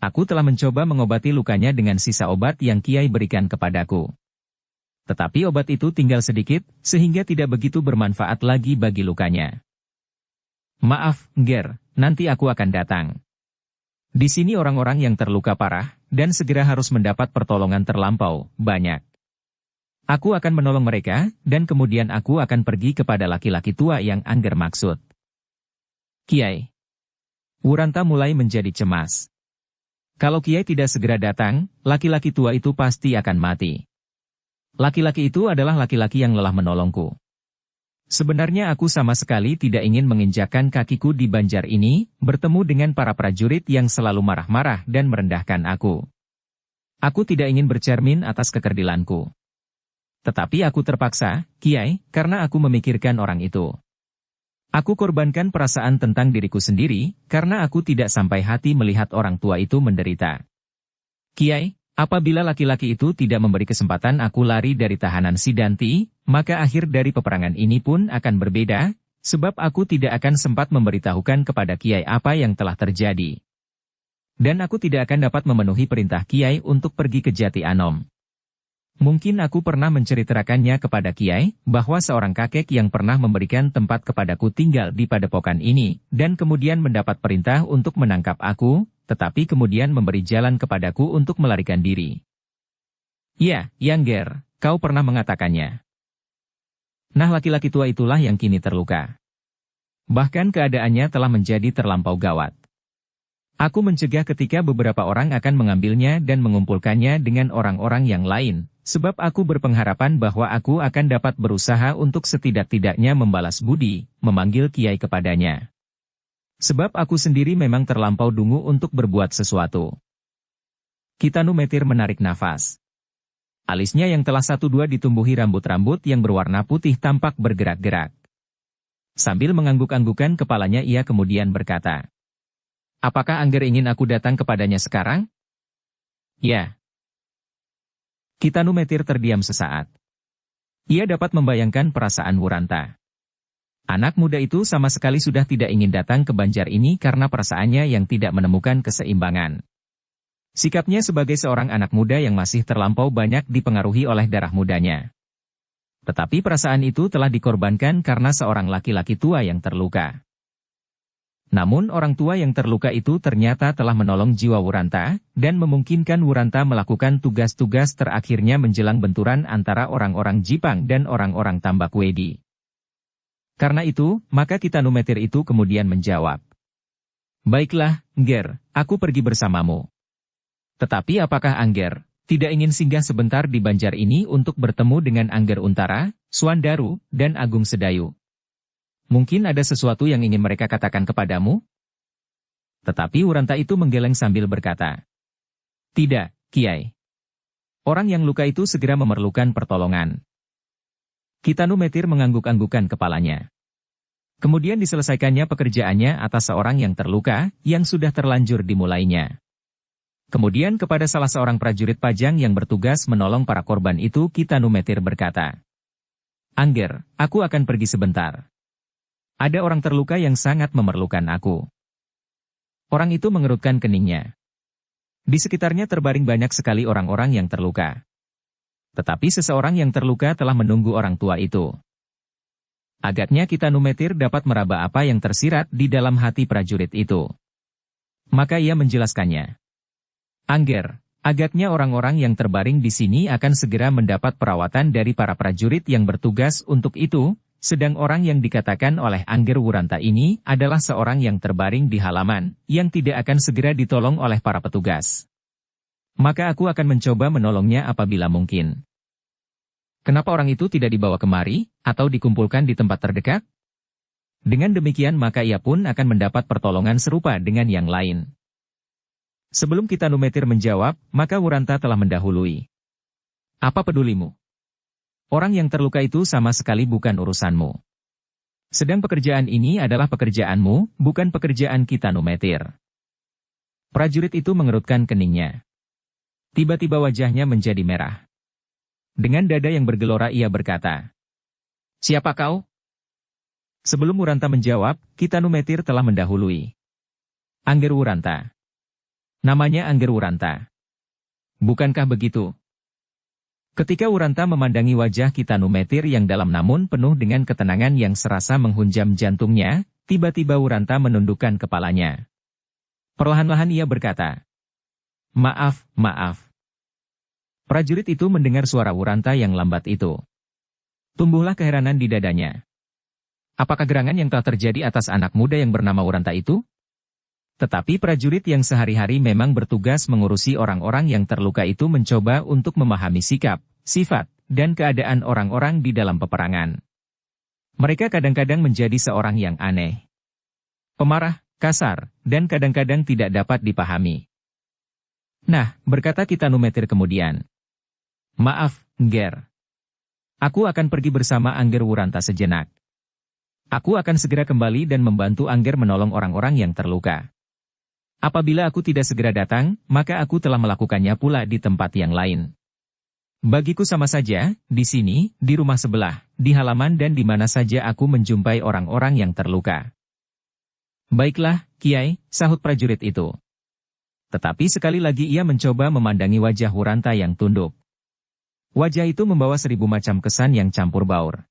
Aku telah mencoba mengobati lukanya dengan sisa obat yang Kiai berikan kepadaku. Tetapi obat itu tinggal sedikit, sehingga tidak begitu bermanfaat lagi bagi lukanya. Maaf, Nger, nanti aku akan datang. Di sini orang-orang yang terluka parah, dan segera harus mendapat pertolongan terlampau banyak. Aku akan menolong mereka, dan kemudian aku akan pergi kepada laki-laki tua yang Angger maksud." "Kiai." Wuranta mulai menjadi cemas. Kalau Kiai tidak segera datang, laki-laki tua itu pasti akan mati. Laki-laki itu adalah laki-laki yang lelah menolongku. Sebenarnya aku sama sekali tidak ingin menginjakkan kakiku di Banjar ini, bertemu dengan para prajurit yang selalu marah-marah dan merendahkan aku. Aku tidak ingin bercermin atas kekerdilanku. Tetapi aku terpaksa, Kiai, karena aku memikirkan orang itu. Aku korbankan perasaan tentang diriku sendiri, karena aku tidak sampai hati melihat orang tua itu menderita. Kiai, apabila laki-laki itu tidak memberi kesempatan aku lari dari tahanan Sidanti, maka akhir dari peperangan ini pun akan berbeda, sebab aku tidak akan sempat memberitahukan kepada Kiai apa yang telah terjadi. Dan aku tidak akan dapat memenuhi perintah Kiai untuk pergi ke Jati Anom. Mungkin aku pernah menceritakannya kepada Kiai, bahwa seorang kakek yang pernah memberikan tempat kepadaku tinggal di padepokan ini, dan kemudian mendapat perintah untuk menangkap aku, tetapi kemudian memberi jalan kepadaku untuk melarikan diri. Ya, Yangger, kau pernah mengatakannya. Nah, laki-laki tua itulah yang kini terluka. Bahkan keadaannya telah menjadi terlampau gawat. Aku mencegah ketika beberapa orang akan mengambilnya dan mengumpulkannya dengan orang-orang yang lain, sebab aku berpengharapan bahwa aku akan dapat berusaha untuk setidak-tidaknya membalas budi, memanggil Kiai kepadanya. Sebab aku sendiri memang terlampau dungu untuk berbuat sesuatu. Kitanu Metir menarik nafas. Alisnya yang telah 1-2 ditumbuhi rambut-rambut yang berwarna putih tampak bergerak-gerak. Sambil mengangguk-anggukan kepalanya ia kemudian berkata, "Apakah Angger ingin aku datang kepadanya sekarang?" "Ya." Kitanu Metir terdiam sesaat. Ia dapat membayangkan perasaan Wuranta. Anak muda itu sama sekali sudah tidak ingin datang ke Banjar ini karena perasaannya yang tidak menemukan keseimbangan. Sikapnya sebagai seorang anak muda yang masih terlampau banyak dipengaruhi oleh darah mudanya. Tetapi perasaan itu telah dikorbankan karena seorang laki-laki tua yang terluka. Namun orang tua yang terluka itu ternyata telah menolong jiwa Wuranta, dan memungkinkan Wuranta melakukan tugas-tugas terakhirnya menjelang benturan antara orang-orang Jipang dan orang-orang Tambak Wedi. Karena itu, maka Kitanu Metir itu kemudian menjawab, "Baiklah, Ngger, aku pergi bersamamu. Tetapi apakah Angger tidak ingin singgah sebentar di Banjar ini untuk bertemu dengan Angger Untara, Suandaru, dan Agung Sedayu? Mungkin ada sesuatu yang ingin mereka katakan kepadamu?" Tetapi Wuranta itu menggeleng sambil berkata, "Tidak, Kiai. Orang yang luka itu segera memerlukan pertolongan." Kitanu Metir mengangguk-anggukan kepalanya. Kemudian diselesaikannya pekerjaannya atas seorang yang terluka, yang sudah terlanjur dimulainya. Kemudian kepada salah seorang prajurit pajang yang bertugas menolong para korban itu Kitanu Metir berkata, "Angger, aku akan pergi sebentar. Ada orang terluka yang sangat memerlukan aku." Orang itu mengerutkan keningnya. Di sekitarnya terbaring banyak sekali orang-orang yang terluka. Tetapi seseorang yang terluka telah menunggu orang tua itu. Agaknya Kitanu Metir dapat meraba apa yang tersirat di dalam hati prajurit itu. Maka ia menjelaskannya. "Angger, agaknya orang-orang yang terbaring di sini akan segera mendapat perawatan dari para prajurit yang bertugas untuk itu, sedang orang yang dikatakan oleh Angger Wuranta ini adalah seorang yang terbaring di halaman, yang tidak akan segera ditolong oleh para petugas. Maka aku akan mencoba menolongnya apabila mungkin." "Kenapa orang itu tidak dibawa kemari, atau dikumpulkan di tempat terdekat?" Dengan demikian maka ia pun akan mendapat pertolongan serupa dengan yang lain. Sebelum Kitanu Metir menjawab, maka Wuranta telah mendahului. "Apa pedulimu? Orang yang terluka itu sama sekali bukan urusanmu. Sedang pekerjaan ini adalah pekerjaanmu, bukan pekerjaan Kitanu Metir." Prajurit itu mengerutkan keningnya. Tiba-tiba wajahnya menjadi merah. Dengan dada yang bergelora ia berkata, "Siapa kau?" Sebelum Wuranta menjawab, Kitanu Metir telah mendahului. "Angger Wuranta. Namanya Angger Wuranta. Bukankah begitu?" Ketika Wuranta memandangi wajah Kitanu Metir yang dalam namun penuh dengan ketenangan yang serasa menghunjam jantungnya, tiba-tiba Wuranta menundukkan kepalanya. Perlahan-lahan ia berkata, "Maaf, maaf." Prajurit itu mendengar suara Wuranta yang lambat itu. Tumbuhlah keheranan di dadanya. Apakah gerangan yang telah terjadi atas anak muda yang bernama Wuranta itu? Tetapi prajurit yang sehari-hari memang bertugas mengurusi orang-orang yang terluka itu mencoba untuk memahami sikap, sifat, dan keadaan orang-orang di dalam peperangan. Mereka kadang-kadang menjadi seorang yang aneh, pemarah, kasar, dan kadang-kadang tidak dapat dipahami. Nah, berkata Kitanumetir kemudian. Maaf, Nger. Aku akan pergi bersama Angger Wuranta sejenak. Aku akan segera kembali dan membantu Angger menolong orang-orang yang terluka. Apabila aku tidak segera datang, maka aku telah melakukannya pula di tempat yang lain. Bagiku sama saja, di sini, di rumah sebelah, di halaman dan di mana saja aku menjumpai orang-orang yang terluka. Baiklah, Kiai, sahut prajurit itu. Tetapi sekali lagi ia mencoba memandangi wajah Wuranta yang tunduk. Wajah itu membawa 1000 macam kesan yang campur baur.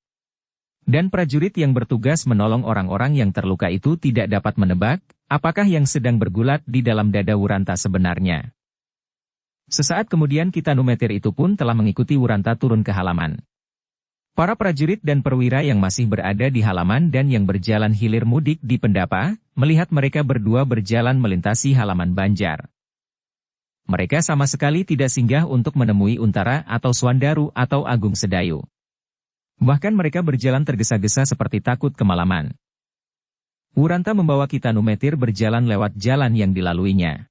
Dan prajurit yang bertugas menolong orang-orang yang terluka itu tidak dapat menebak, apakah yang sedang bergulat di dalam dada Wuranta sebenarnya. Sesaat kemudian Kitanumetir itu pun telah mengikuti Wuranta turun ke halaman. Para prajurit dan perwira yang masih berada di halaman dan yang berjalan hilir mudik di Pendapa, melihat mereka berdua berjalan melintasi halaman Banjar. Mereka sama sekali tidak singgah untuk menemui Untara atau Swandaru atau Agung Sedayu. Bahkan mereka berjalan tergesa-gesa seperti takut kemalaman. Wuranta membawa Kitanumetir berjalan lewat jalan yang dilaluinya,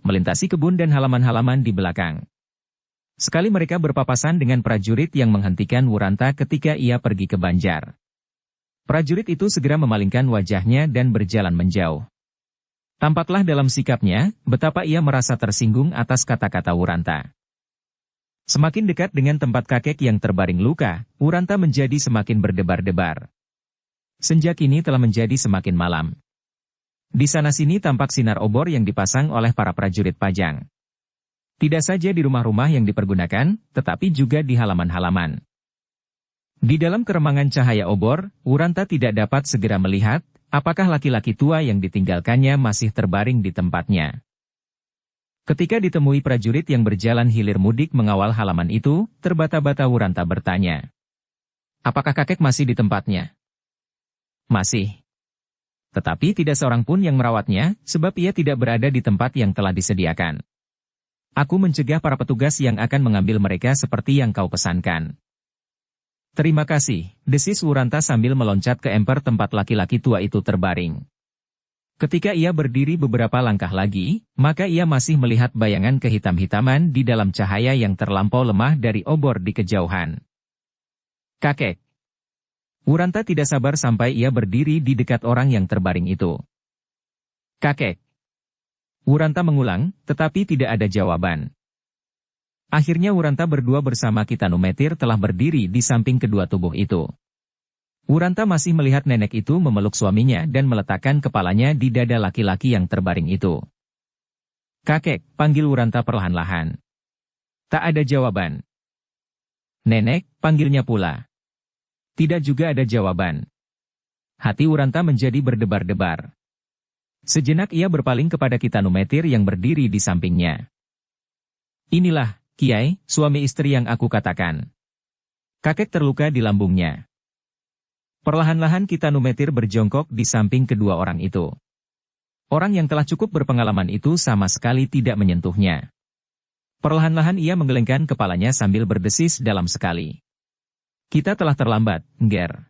melintasi kebun dan halaman-halaman di belakang. Sekali mereka berpapasan dengan prajurit yang menghentikan Wuranta ketika ia pergi ke Banjar. Prajurit itu segera memalingkan wajahnya dan berjalan menjauh. Tampaklah dalam sikapnya, betapa ia merasa tersinggung atas kata-kata Wuranta. Semakin dekat dengan tempat kakek yang terbaring luka, Wuranta menjadi semakin berdebar-debar. Senja kini telah menjadi semakin malam. Di sana-sini tampak sinar obor yang dipasang oleh para prajurit pajang. Tidak saja di rumah-rumah yang dipergunakan, tetapi juga di halaman-halaman. Di dalam keremangan cahaya obor, Wuranta tidak dapat segera melihat, apakah laki-laki tua yang ditinggalkannya masih terbaring di tempatnya. Ketika ditemui prajurit yang berjalan hilir mudik mengawal halaman itu, terbata-bata Wuranta bertanya. Apakah kakek masih di tempatnya? Masih. Tetapi tidak seorang pun yang merawatnya, sebab ia tidak berada di tempat yang telah disediakan. Aku mencegah para petugas yang akan mengambil mereka seperti yang kau pesankan. Terima kasih, desis Wuranta sambil meloncat ke emper tempat laki-laki tua itu terbaring. Ketika ia berdiri beberapa langkah lagi, maka ia masih melihat bayangan kehitam-hitaman di dalam cahaya yang terlampau lemah dari obor di kejauhan. Kakek. Wuranta tidak sabar sampai ia berdiri di dekat orang yang terbaring itu. Kakek. Wuranta mengulang, tetapi tidak ada jawaban. Akhirnya Wuranta berdua bersama Kitanumetir telah berdiri di samping kedua tubuh itu. Wuranta masih melihat nenek itu memeluk suaminya dan meletakkan kepalanya di dada laki-laki yang terbaring itu. Kakek, panggil Wuranta perlahan-lahan. Tak ada jawaban. Nenek, panggilnya pula. Tidak juga ada jawaban. Hati Wuranta menjadi berdebar-debar. Sejenak ia berpaling kepada Kitanumetir yang berdiri di sampingnya. Inilah, Kiai, suami istri yang aku katakan. Kakek terluka di lambungnya. Perlahan-lahan Kitanumetir berjongkok di samping kedua orang itu. Orang yang telah cukup berpengalaman itu sama sekali tidak menyentuhnya. Perlahan-lahan ia menggelengkan kepalanya sambil berdesis dalam sekali. Kita telah terlambat, Nger.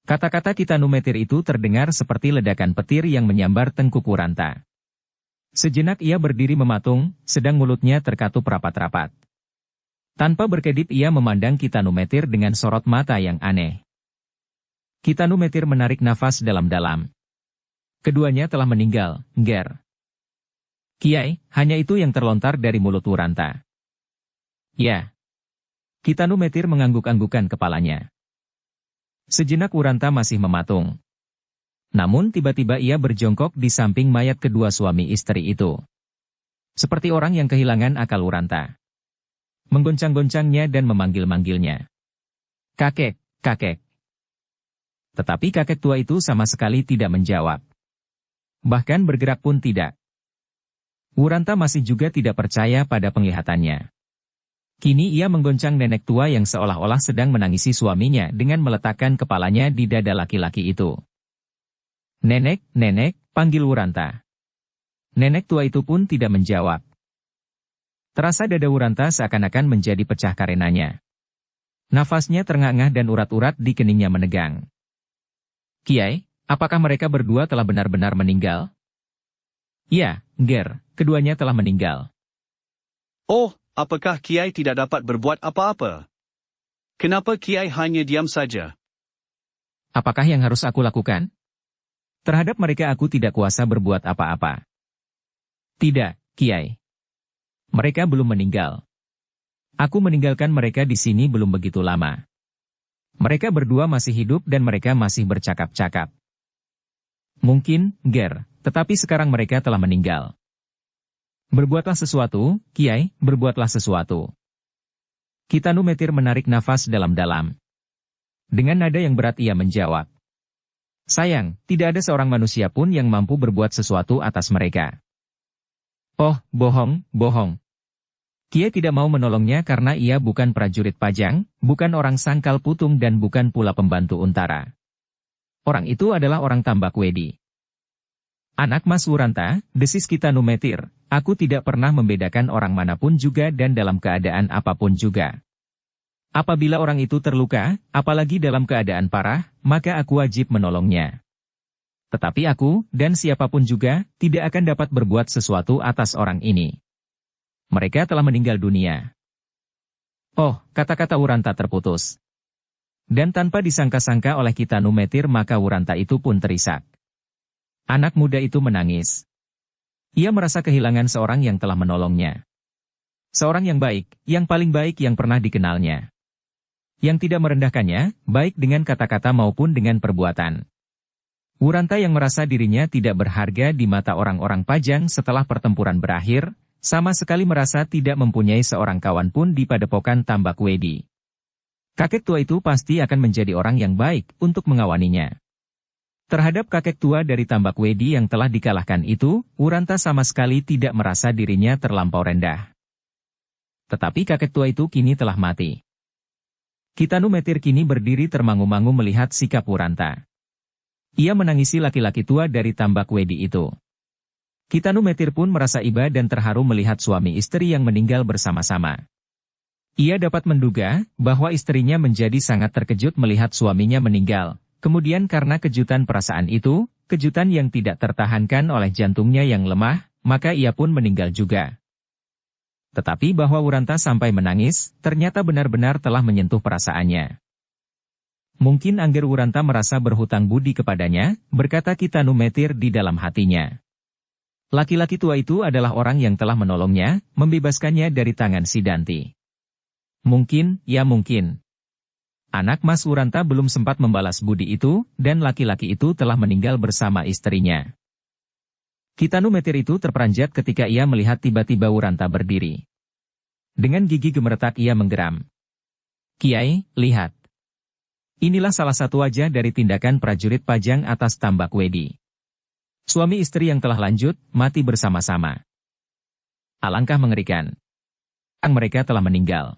Kata-kata Kitanumetir itu terdengar seperti ledakan petir yang menyambar tengkuk Wuranta. Sejenak ia berdiri mematung, sedang mulutnya terkatup rapat-rapat. Tanpa berkedip ia memandang Kitanumetir dengan sorot mata yang aneh. Kitanumetir menarik nafas dalam-dalam. Keduanya telah meninggal, Nger. Kiai, hanya itu yang terlontar dari mulut Wuranta. Ya. Kitanumetir mengangguk-anggukan kepalanya. Sejenak Wuranta masih mematung. Namun tiba-tiba ia berjongkok di samping mayat kedua suami istri itu. Seperti orang yang kehilangan akal Wuranta. Menggoncang-goncangnya dan memanggil-manggilnya. Kakek, kakek. Tetapi kakek tua itu sama sekali tidak menjawab. Bahkan bergerak pun tidak. Wuranta masih juga tidak percaya pada penglihatannya. Kini ia menggoncang nenek tua yang seolah-olah sedang menangisi suaminya dengan meletakkan kepalanya di dada laki-laki itu. Nenek, nenek, panggil Wuranta. Nenek tua itu pun tidak menjawab. Terasa dada Wuranta seakan-akan menjadi pecah karenanya. Nafasnya terengah-engah dan urat-urat di keningnya menegang. Kiai, apakah mereka berdua telah benar-benar meninggal? Ya, Ger, keduanya telah meninggal. Oh, apakah Kiai tidak dapat berbuat apa-apa? Kenapa Kiai hanya diam saja? Apakah yang harus aku lakukan? Terhadap mereka aku tidak kuasa berbuat apa-apa. Tidak, Kiai. Mereka belum meninggal. Aku meninggalkan mereka di sini belum begitu lama. Mereka berdua masih hidup dan mereka masih bercakap-cakap. Mungkin, Ger, tetapi sekarang mereka telah meninggal. Berbuatlah sesuatu, Kiai, berbuatlah sesuatu. Kitanumetir menarik nafas dalam-dalam. Dengan nada yang berat ia menjawab. Sayang, tidak ada seorang manusia pun yang mampu berbuat sesuatu atas mereka. Oh, bohong, bohong. Kiai tidak mau menolongnya karena ia bukan prajurit Pajang, bukan orang Sangkal Putung dan bukan pula pembantu Untara. Orang itu adalah orang Tambak Wedi. Anak Mas Wuranta, desis Kitanumetir, aku tidak pernah membedakan orang manapun juga dan dalam keadaan apapun juga. Apabila orang itu terluka, apalagi dalam keadaan parah, maka aku wajib menolongnya. Tetapi aku, dan siapapun juga, tidak akan dapat berbuat sesuatu atas orang ini. Mereka telah meninggal dunia. Oh, kata-kata Wuranta terputus. Dan tanpa disangka-sangka oleh Kitanumetir maka Wuranta itu pun terisak. Anak muda itu menangis. Ia merasa kehilangan seorang yang telah menolongnya. Seorang yang baik, yang paling baik yang pernah dikenalnya. Yang tidak merendahkannya, baik dengan kata-kata maupun dengan perbuatan. Wuranta yang merasa dirinya tidak berharga di mata orang-orang Pajang setelah pertempuran berakhir, sama sekali merasa tidak mempunyai seorang kawan pun di padepokan Tambak Wedi. Kakek tua itu pasti akan menjadi orang yang baik untuk mengawaninya. Terhadap kakek tua dari Tambak Wedi yang telah dikalahkan itu, Wuranta sama sekali tidak merasa dirinya terlampau rendah. Tetapi kakek tua itu kini telah mati. Kitanumetir kini berdiri termangu-mangu melihat sikap Wuranta. Ia menangisi laki-laki tua dari Tambak Wedi itu. Kitanumetir pun merasa iba dan terharu melihat suami istri yang meninggal bersama-sama. Ia dapat menduga bahwa istrinya menjadi sangat terkejut melihat suaminya meninggal. Kemudian karena kejutan perasaan itu, kejutan yang tidak tertahankan oleh jantungnya yang lemah, maka ia pun meninggal juga. Tetapi bahwa Wuranta sampai menangis, ternyata benar-benar telah menyentuh perasaannya. Mungkin Angger Wuranta merasa berhutang budi kepadanya, berkata Kitanumetir di dalam hatinya. Laki-laki tua itu adalah orang yang telah menolongnya, membebaskannya dari tangan si Danti. Mungkin, ya mungkin. Anak Mas Wuranta belum sempat membalas budi itu, dan laki-laki itu telah meninggal bersama istrinya. Kitanumetir itu terperanjat ketika ia melihat tiba-tiba Wuranta berdiri. Dengan gigi gemeretak ia menggeram. Kiai, lihat. Inilah salah satu wajah dari tindakan prajurit Pajang atas Tambak Wedi. Suami istri yang telah lanjut, mati bersama-sama. Alangkah mengerikan. Mereka telah meninggal.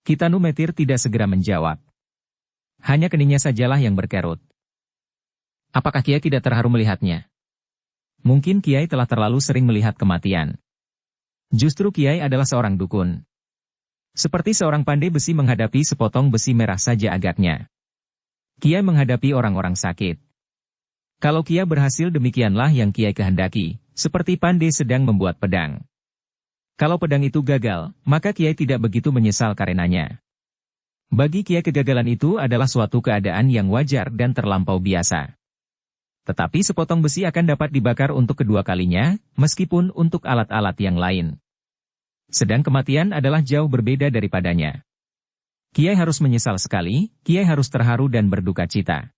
Kitanumetir tidak segera menjawab. Hanya keningnya sajalah yang berkerut. Apakah Kiai tidak terharu melihatnya? Mungkin Kiai telah terlalu sering melihat kematian. Justru Kiai adalah seorang dukun. Seperti seorang pandai besi menghadapi sepotong besi merah saja agaknya. Kiai menghadapi orang-orang sakit. Kalau Kiai berhasil demikianlah yang Kiai kehendaki, seperti pandai sedang membuat pedang. Kalau pedang itu gagal, maka Kiai tidak begitu menyesal karenanya. Bagi Kiai kegagalan itu adalah suatu keadaan yang wajar dan terlampau biasa. Tetapi sepotong besi akan dapat dibakar untuk kedua kalinya, meskipun untuk alat-alat yang lain. Sedang kematian adalah jauh berbeda daripadanya. Kiai harus menyesal sekali, Kiai harus terharu dan berduka cita.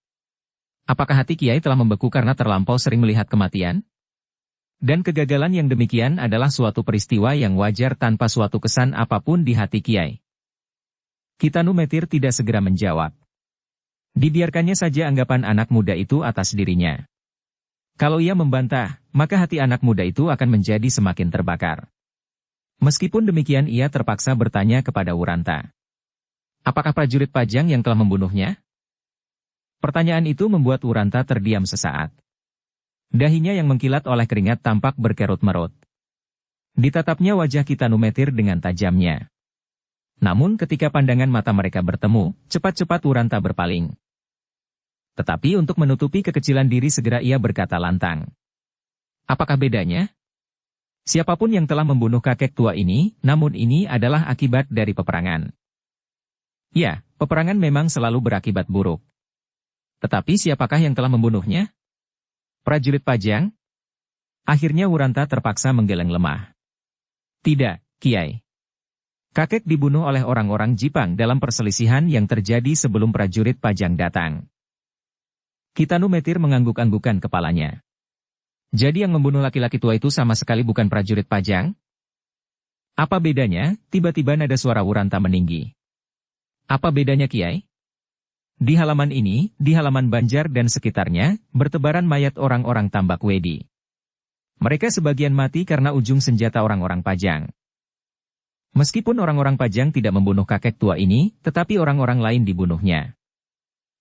Apakah hati Kiai telah membeku karena terlampau sering melihat kematian? Dan kegagalan yang demikian adalah suatu peristiwa yang wajar tanpa suatu kesan apapun di hati Kiai. Kitanumetir tidak segera menjawab. Dibiarkannya saja anggapan anak muda itu atas dirinya. Kalau ia membantah, maka hati anak muda itu akan menjadi semakin terbakar. Meskipun demikian ia terpaksa bertanya kepada Wuranta. Apakah prajurit Pajang yang telah membunuhnya? Pertanyaan itu membuat Wuranta terdiam sesaat. Dahinya yang mengkilat oleh keringat tampak berkerut-merut. Ditatapnya wajah Kitanumetir dengan tajamnya. Namun ketika pandangan mata mereka bertemu, cepat-cepat Wuranta berpaling. Tetapi untuk menutupi kekecilan diri segera ia berkata lantang. Apakah bedanya? Siapapun yang telah membunuh kakek tua ini, namun ini adalah akibat dari peperangan. Ya, peperangan memang selalu berakibat buruk. Tetapi siapakah yang telah membunuhnya? Prajurit Pajang? Akhirnya Wuranta terpaksa menggeleng lemah. Tidak, Kiai. Kakek dibunuh oleh orang-orang Jipang dalam perselisihan yang terjadi sebelum prajurit Pajang datang. Kitanumetir mengangguk-anggukan kepalanya. Jadi yang membunuh laki-laki tua itu sama sekali bukan prajurit Pajang? Apa bedanya? Tiba-tiba nada suara Wuranta meninggi. Apa bedanya, Kiai? Di halaman ini, di halaman Banjar dan sekitarnya, bertebaran mayat orang-orang Tambak Wedi. Mereka sebagian mati karena ujung senjata orang-orang Pajang. Meskipun orang-orang Pajang tidak membunuh kakek tua ini, tetapi orang-orang lain dibunuhnya.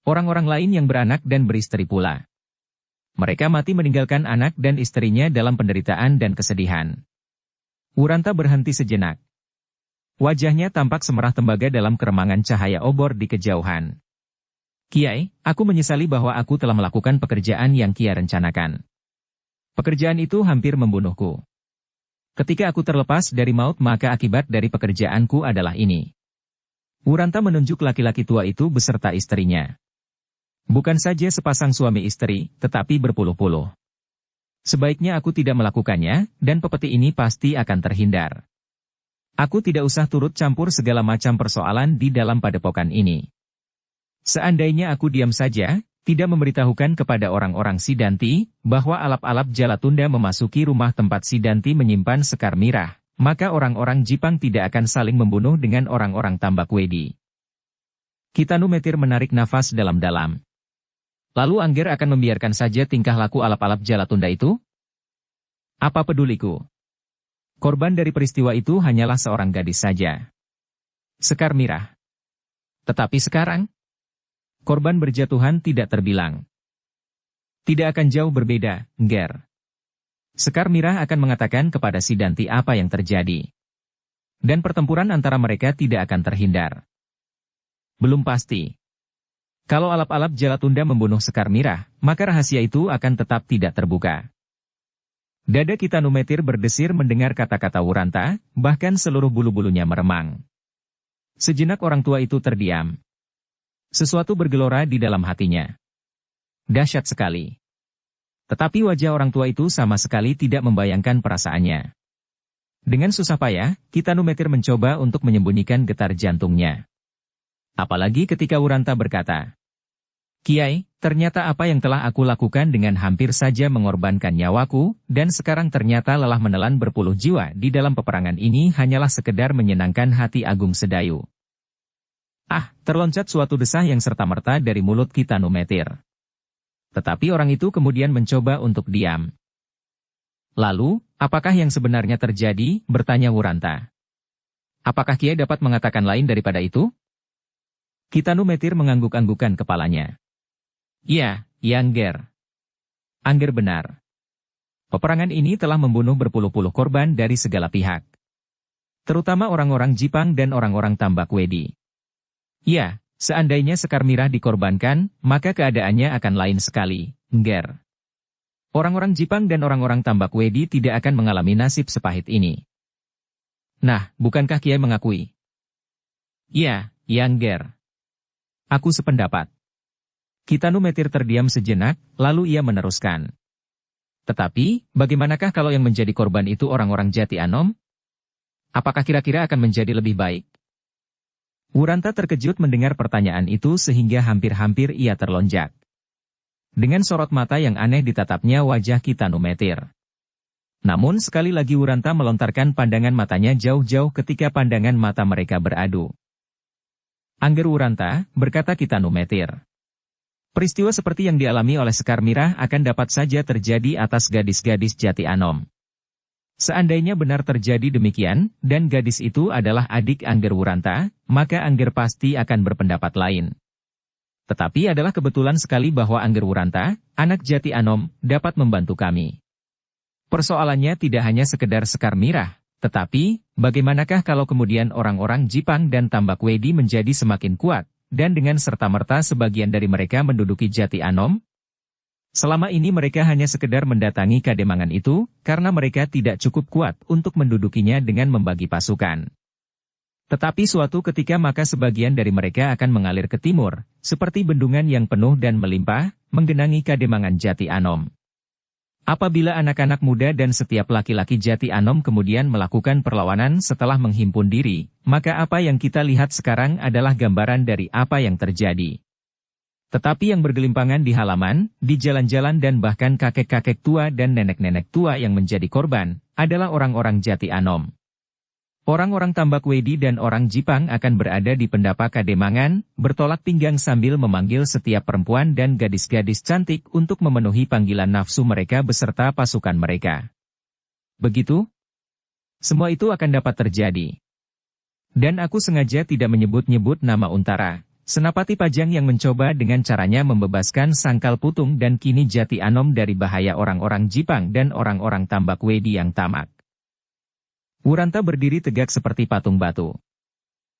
Orang-orang lain yang beranak dan beristri pula. Mereka mati meninggalkan anak dan istrinya dalam penderitaan dan kesedihan. Wuranta berhenti sejenak. Wajahnya tampak semerah tembaga dalam keremangan cahaya obor di kejauhan. Kiai, aku menyesali bahwa aku telah melakukan pekerjaan yang Kiai rencanakan. Pekerjaan itu hampir membunuhku. Ketika aku terlepas dari maut maka akibat dari pekerjaanku adalah ini. Wuranta menunjuk laki-laki tua itu beserta istrinya. Bukan saja sepasang suami istri, tetapi berpuluh-puluh. Sebaiknya aku tidak melakukannya, dan pepeti ini pasti akan terhindar. Aku tidak usah turut campur segala macam persoalan di dalam padepokan ini. Seandainya aku diam saja, tidak memberitahukan kepada orang-orang Sidanti, bahwa alap-alap Jalatunda memasuki rumah tempat Sidanti menyimpan sekar mirah, maka orang-orang Jipang tidak akan saling membunuh dengan orang-orang Tambak Wedi. Kitanumetir menarik nafas dalam-dalam. Lalu Angger akan membiarkan saja tingkah laku alap-alap Jalatunda itu? Apa peduliku? Korban dari peristiwa itu hanyalah seorang gadis saja. Sekar mirah. Tetapi sekarang, korban berjatuhan tidak terbilang. Tidak akan jauh berbeda, Nger. Sekar mirah akan mengatakan kepada Sidanti apa yang terjadi. Dan pertempuran antara mereka tidak akan terhindar. Belum pasti. Kalau alap-alap Jalatunda membunuh Sekar mirah, maka rahasia itu akan tetap tidak terbuka. Dada Kitanumetir berdesir mendengar kata-kata Wuranta, bahkan seluruh bulu-bulunya meremang. Sejenak orang tua itu terdiam. Sesuatu bergelora di dalam hatinya. Dahsyat sekali. Tetapi wajah orang tua itu sama sekali tidak membayangkan perasaannya. Dengan susah payah, Kitanumetir mencoba untuk menyembunyikan getar jantungnya. Apalagi ketika Wuranta berkata, Kiai, ternyata apa yang telah aku lakukan dengan hampir saja mengorbankan nyawaku, dan sekarang ternyata lelah menelan berpuluh jiwa di dalam peperangan ini hanyalah sekedar menyenangkan hati Agung Sedayu. Ah, terloncat suatu desah yang serta-merta dari mulut Kitanumetir. Tetapi orang itu kemudian mencoba untuk diam. Lalu, apakah yang sebenarnya terjadi? Bertanya Wuranta. Apakah Kiai dapat mengatakan lain daripada itu? Kitanumetir mengangguk-anggukan kepalanya. Ya, Angger. Angger benar. Peperangan ini telah membunuh berpuluh-puluh korban dari segala pihak. Terutama orang-orang Jipang dan orang-orang Tambak Wedi. Ya, seandainya Sekar mirah dikorbankan, maka keadaannya akan lain sekali, Angger. Orang-orang Jipang dan orang-orang Tambak Wedi tidak akan mengalami nasib sepahit ini. Nah, bukankah Kiai mengakui? Ya, Angger. Aku sependapat. Kitanumetir terdiam sejenak, lalu ia meneruskan. Tetapi, bagaimanakah kalau yang menjadi korban itu orang-orang Jati Anom? Apakah kira-kira akan menjadi lebih baik? Wuranta terkejut mendengar pertanyaan itu sehingga hampir-hampir ia terlonjak. Dengan sorot mata yang aneh ditatapnya wajah Kitanumetir. Namun sekali lagi Wuranta melontarkan pandangan matanya jauh-jauh ketika pandangan mata mereka beradu. Angger Wuranta, berkata Kitanumetir. Peristiwa seperti yang dialami oleh Sekar mirah akan dapat saja terjadi atas gadis-gadis Jati Anom. Seandainya benar terjadi demikian, dan gadis itu adalah adik Angger Wuranta, maka Angger pasti akan berpendapat lain. Tetapi adalah kebetulan sekali bahwa Angger Wuranta, anak Jati Anom, dapat membantu kami. Persoalannya tidak hanya sekedar Sekar mirah, Tetapi, bagaimanakah kalau kemudian orang-orang Jipang dan Tambak Wedi menjadi semakin kuat, dan dengan serta-merta sebagian dari mereka menduduki Jati Anom? Selama ini mereka hanya sekedar mendatangi Kademangan itu, karena mereka tidak cukup kuat untuk mendudukinya dengan membagi pasukan. Tetapi suatu ketika maka sebagian dari mereka akan mengalir ke timur, seperti bendungan yang penuh dan melimpah, menggenangi Kademangan Jati Anom. Apabila anak-anak muda dan setiap laki-laki Jati Anom kemudian melakukan perlawanan setelah menghimpun diri, maka apa yang kita lihat sekarang adalah gambaran dari apa yang terjadi. Tetapi yang bergelimpangan di halaman, di jalan-jalan dan bahkan kakek-kakek tua dan nenek-nenek tua yang menjadi korban, adalah orang-orang Jati Anom. Orang-orang Tambak Wedi dan orang Jipang akan berada di pendapa Kademangan, bertolak pinggang sambil memanggil setiap perempuan dan gadis-gadis cantik untuk memenuhi panggilan nafsu mereka beserta pasukan mereka. Begitu? Semua itu akan dapat terjadi. Dan aku sengaja tidak menyebut-nyebut nama Untara, Senapati Pajang yang mencoba dengan caranya membebaskan Sangkal Putung dan kini Jati Anom dari bahaya orang-orang Jipang dan orang-orang Tambak Wedi yang tamak. Wuranta berdiri tegak seperti patung batu.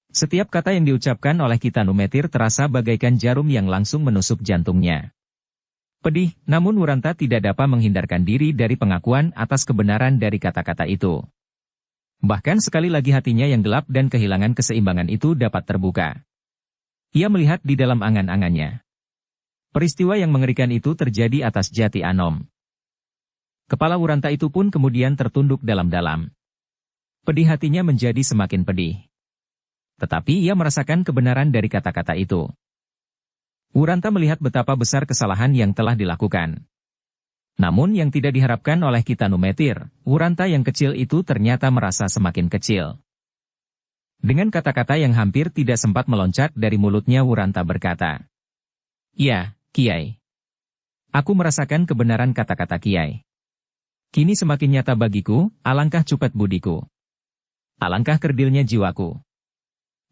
Setiap kata yang diucapkan oleh Kitanumetir terasa bagaikan jarum yang langsung menusuk jantungnya. Pedih, namun Wuranta tidak dapat menghindarkan diri dari pengakuan atas kebenaran dari kata-kata itu. Bahkan sekali lagi hatinya yang gelap dan kehilangan keseimbangan itu dapat terbuka. Ia melihat di dalam angan-angannya. Peristiwa yang mengerikan itu terjadi atas Jati Anom. Kepala Wuranta itu pun kemudian tertunduk dalam-dalam. Pedih hatinya menjadi semakin pedih. Tetapi ia merasakan kebenaran dari kata-kata itu. Wuranta melihat betapa besar kesalahan yang telah dilakukan. Namun yang tidak diharapkan oleh Kitanumetir, Wuranta yang kecil itu ternyata merasa semakin kecil. Dengan kata-kata yang hampir tidak sempat meloncat dari mulutnya Wuranta berkata, "Ya, Kiai. Aku merasakan kebenaran kata-kata Kiai. Kini semakin nyata bagiku, alangkah cupet budiku. Alangkah kerdilnya jiwaku.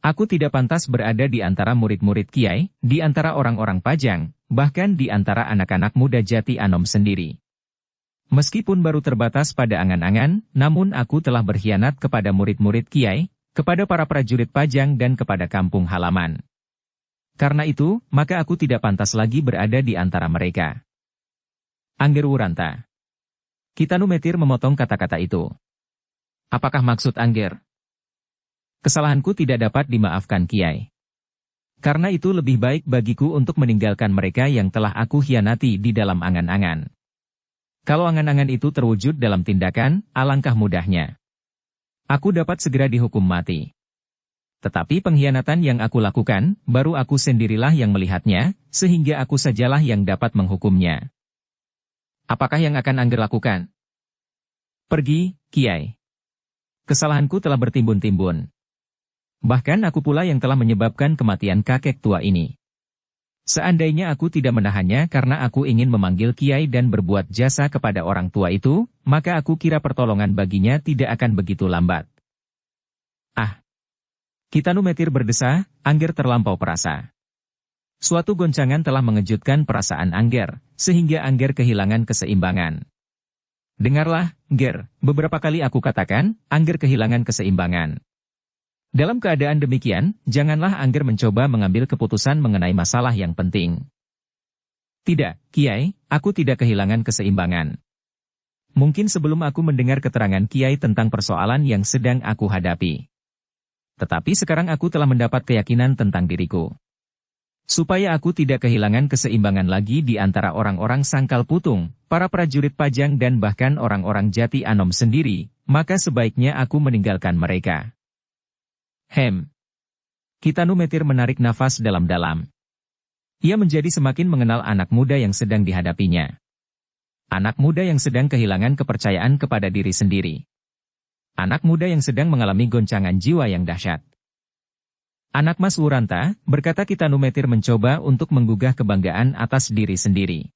Aku tidak pantas berada di antara murid-murid Kiai, di antara orang-orang Pajang, bahkan di antara anak-anak muda Jati Anom sendiri. Meskipun baru terbatas pada angan-angan, namun aku telah berkhianat kepada murid-murid Kiai, kepada para prajurit Pajang dan kepada kampung halaman. Karena itu, maka aku tidak pantas lagi berada di antara mereka." Angger Wuranta. Kitanumetir memotong kata-kata itu. "Apakah maksud Angger? Kesalahanku tidak dapat dimaafkan Kiai. Karena itu lebih baik bagiku untuk meninggalkan mereka yang telah aku hianati di dalam angan-angan. Kalau angan-angan itu terwujud dalam tindakan, alangkah mudahnya. Aku dapat segera dihukum mati. Tetapi pengkhianatan yang aku lakukan, baru aku sendirilah yang melihatnya, sehingga aku sajalah yang dapat menghukumnya. Apakah yang akan Angger lakukan?" "Pergi, Kiai. Kesalahanku telah bertimbun-timbun. Bahkan aku pula yang telah menyebabkan kematian kakek tua ini. Seandainya aku tidak menahannya karena aku ingin memanggil Kiai dan berbuat jasa kepada orang tua itu, maka aku kira pertolongan baginya tidak akan begitu lambat." "Ah!" Kitanumetir berdesah, Angger terlampau perasa. Suatu goncangan telah mengejutkan perasaan Angger, sehingga Angger kehilangan keseimbangan. "Dengarlah, Ger, beberapa kali aku katakan, Angger kehilangan keseimbangan. Dalam keadaan demikian, janganlah Angger mencoba mengambil keputusan mengenai masalah yang penting." "Tidak, Kiai, aku tidak kehilangan keseimbangan. Mungkin sebelum aku mendengar keterangan Kiai tentang persoalan yang sedang aku hadapi. Tetapi sekarang aku telah mendapat keyakinan tentang diriku. Supaya aku tidak kehilangan keseimbangan lagi di antara orang-orang Sangkal Putung, para prajurit Pajang dan bahkan orang-orang Jati Anom sendiri, maka sebaiknya aku meninggalkan mereka." Kitanumetir menarik nafas dalam-dalam. Ia menjadi semakin mengenal anak muda yang sedang dihadapinya. Anak muda yang sedang kehilangan kepercayaan kepada diri sendiri. Anak muda yang sedang mengalami goncangan jiwa yang dahsyat. "Anak Mas Wuranta," berkata Kitanumetir mencoba untuk menggugah kebanggaan atas diri sendiri.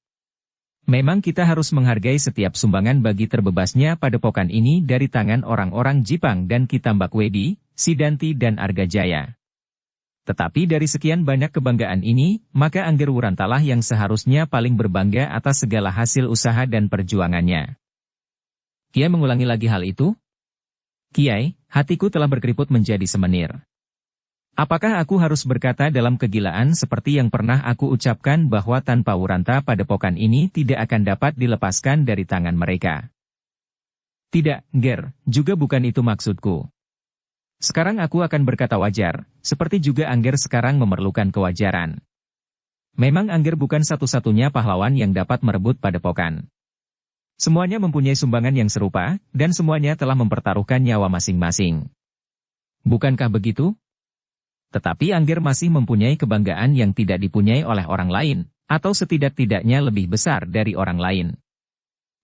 "Memang kita harus menghargai setiap sumbangan bagi terbebasnya padepokan ini dari tangan orang-orang Jipang dan Kitambak Wedi, Sidanti dan Argajaya. Tetapi dari sekian banyak kebanggaan ini, maka Angger Wurantalah yang seharusnya paling berbangga atas segala hasil usaha dan perjuangannya." "Ia mengulangi lagi hal itu?" Kiai, hatiku telah berkeriput menjadi semenir. Apakah aku harus berkata dalam kegilaan seperti yang pernah aku ucapkan bahwa tanpa Wuranta padepokan ini tidak akan dapat dilepaskan dari tangan mereka? Tidak, Ger, juga bukan itu maksudku. Sekarang aku akan berkata wajar, seperti juga Angger sekarang memerlukan kewajaran. Memang Angger bukan satu-satunya pahlawan yang dapat merebut padepokan. Semuanya mempunyai sumbangan yang serupa, dan semuanya telah mempertaruhkan nyawa masing-masing. Bukankah begitu? Tetapi Angger masih mempunyai kebanggaan yang tidak dipunyai oleh orang lain, atau setidak-tidaknya lebih besar dari orang lain.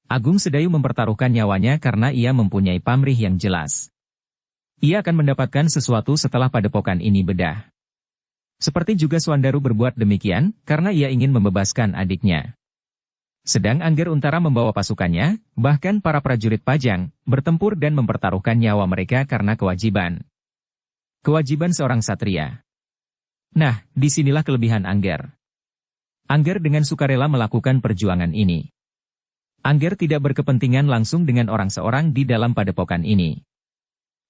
Agung Sedayu mempertaruhkan nyawanya karena ia mempunyai pamrih yang jelas. Ia akan mendapatkan sesuatu setelah padepokan ini bedah. Seperti juga Swandaru berbuat demikian, karena ia ingin membebaskan adiknya. Sedang Angger Untara membawa pasukannya, bahkan para prajurit Pajang, bertempur dan mempertaruhkan nyawa mereka karena kewajiban. Kewajiban seorang satria. Nah, disinilah kelebihan Angger. Angger dengan sukarela melakukan perjuangan ini. Angger tidak berkepentingan langsung dengan orang seorang di dalam padepokan ini.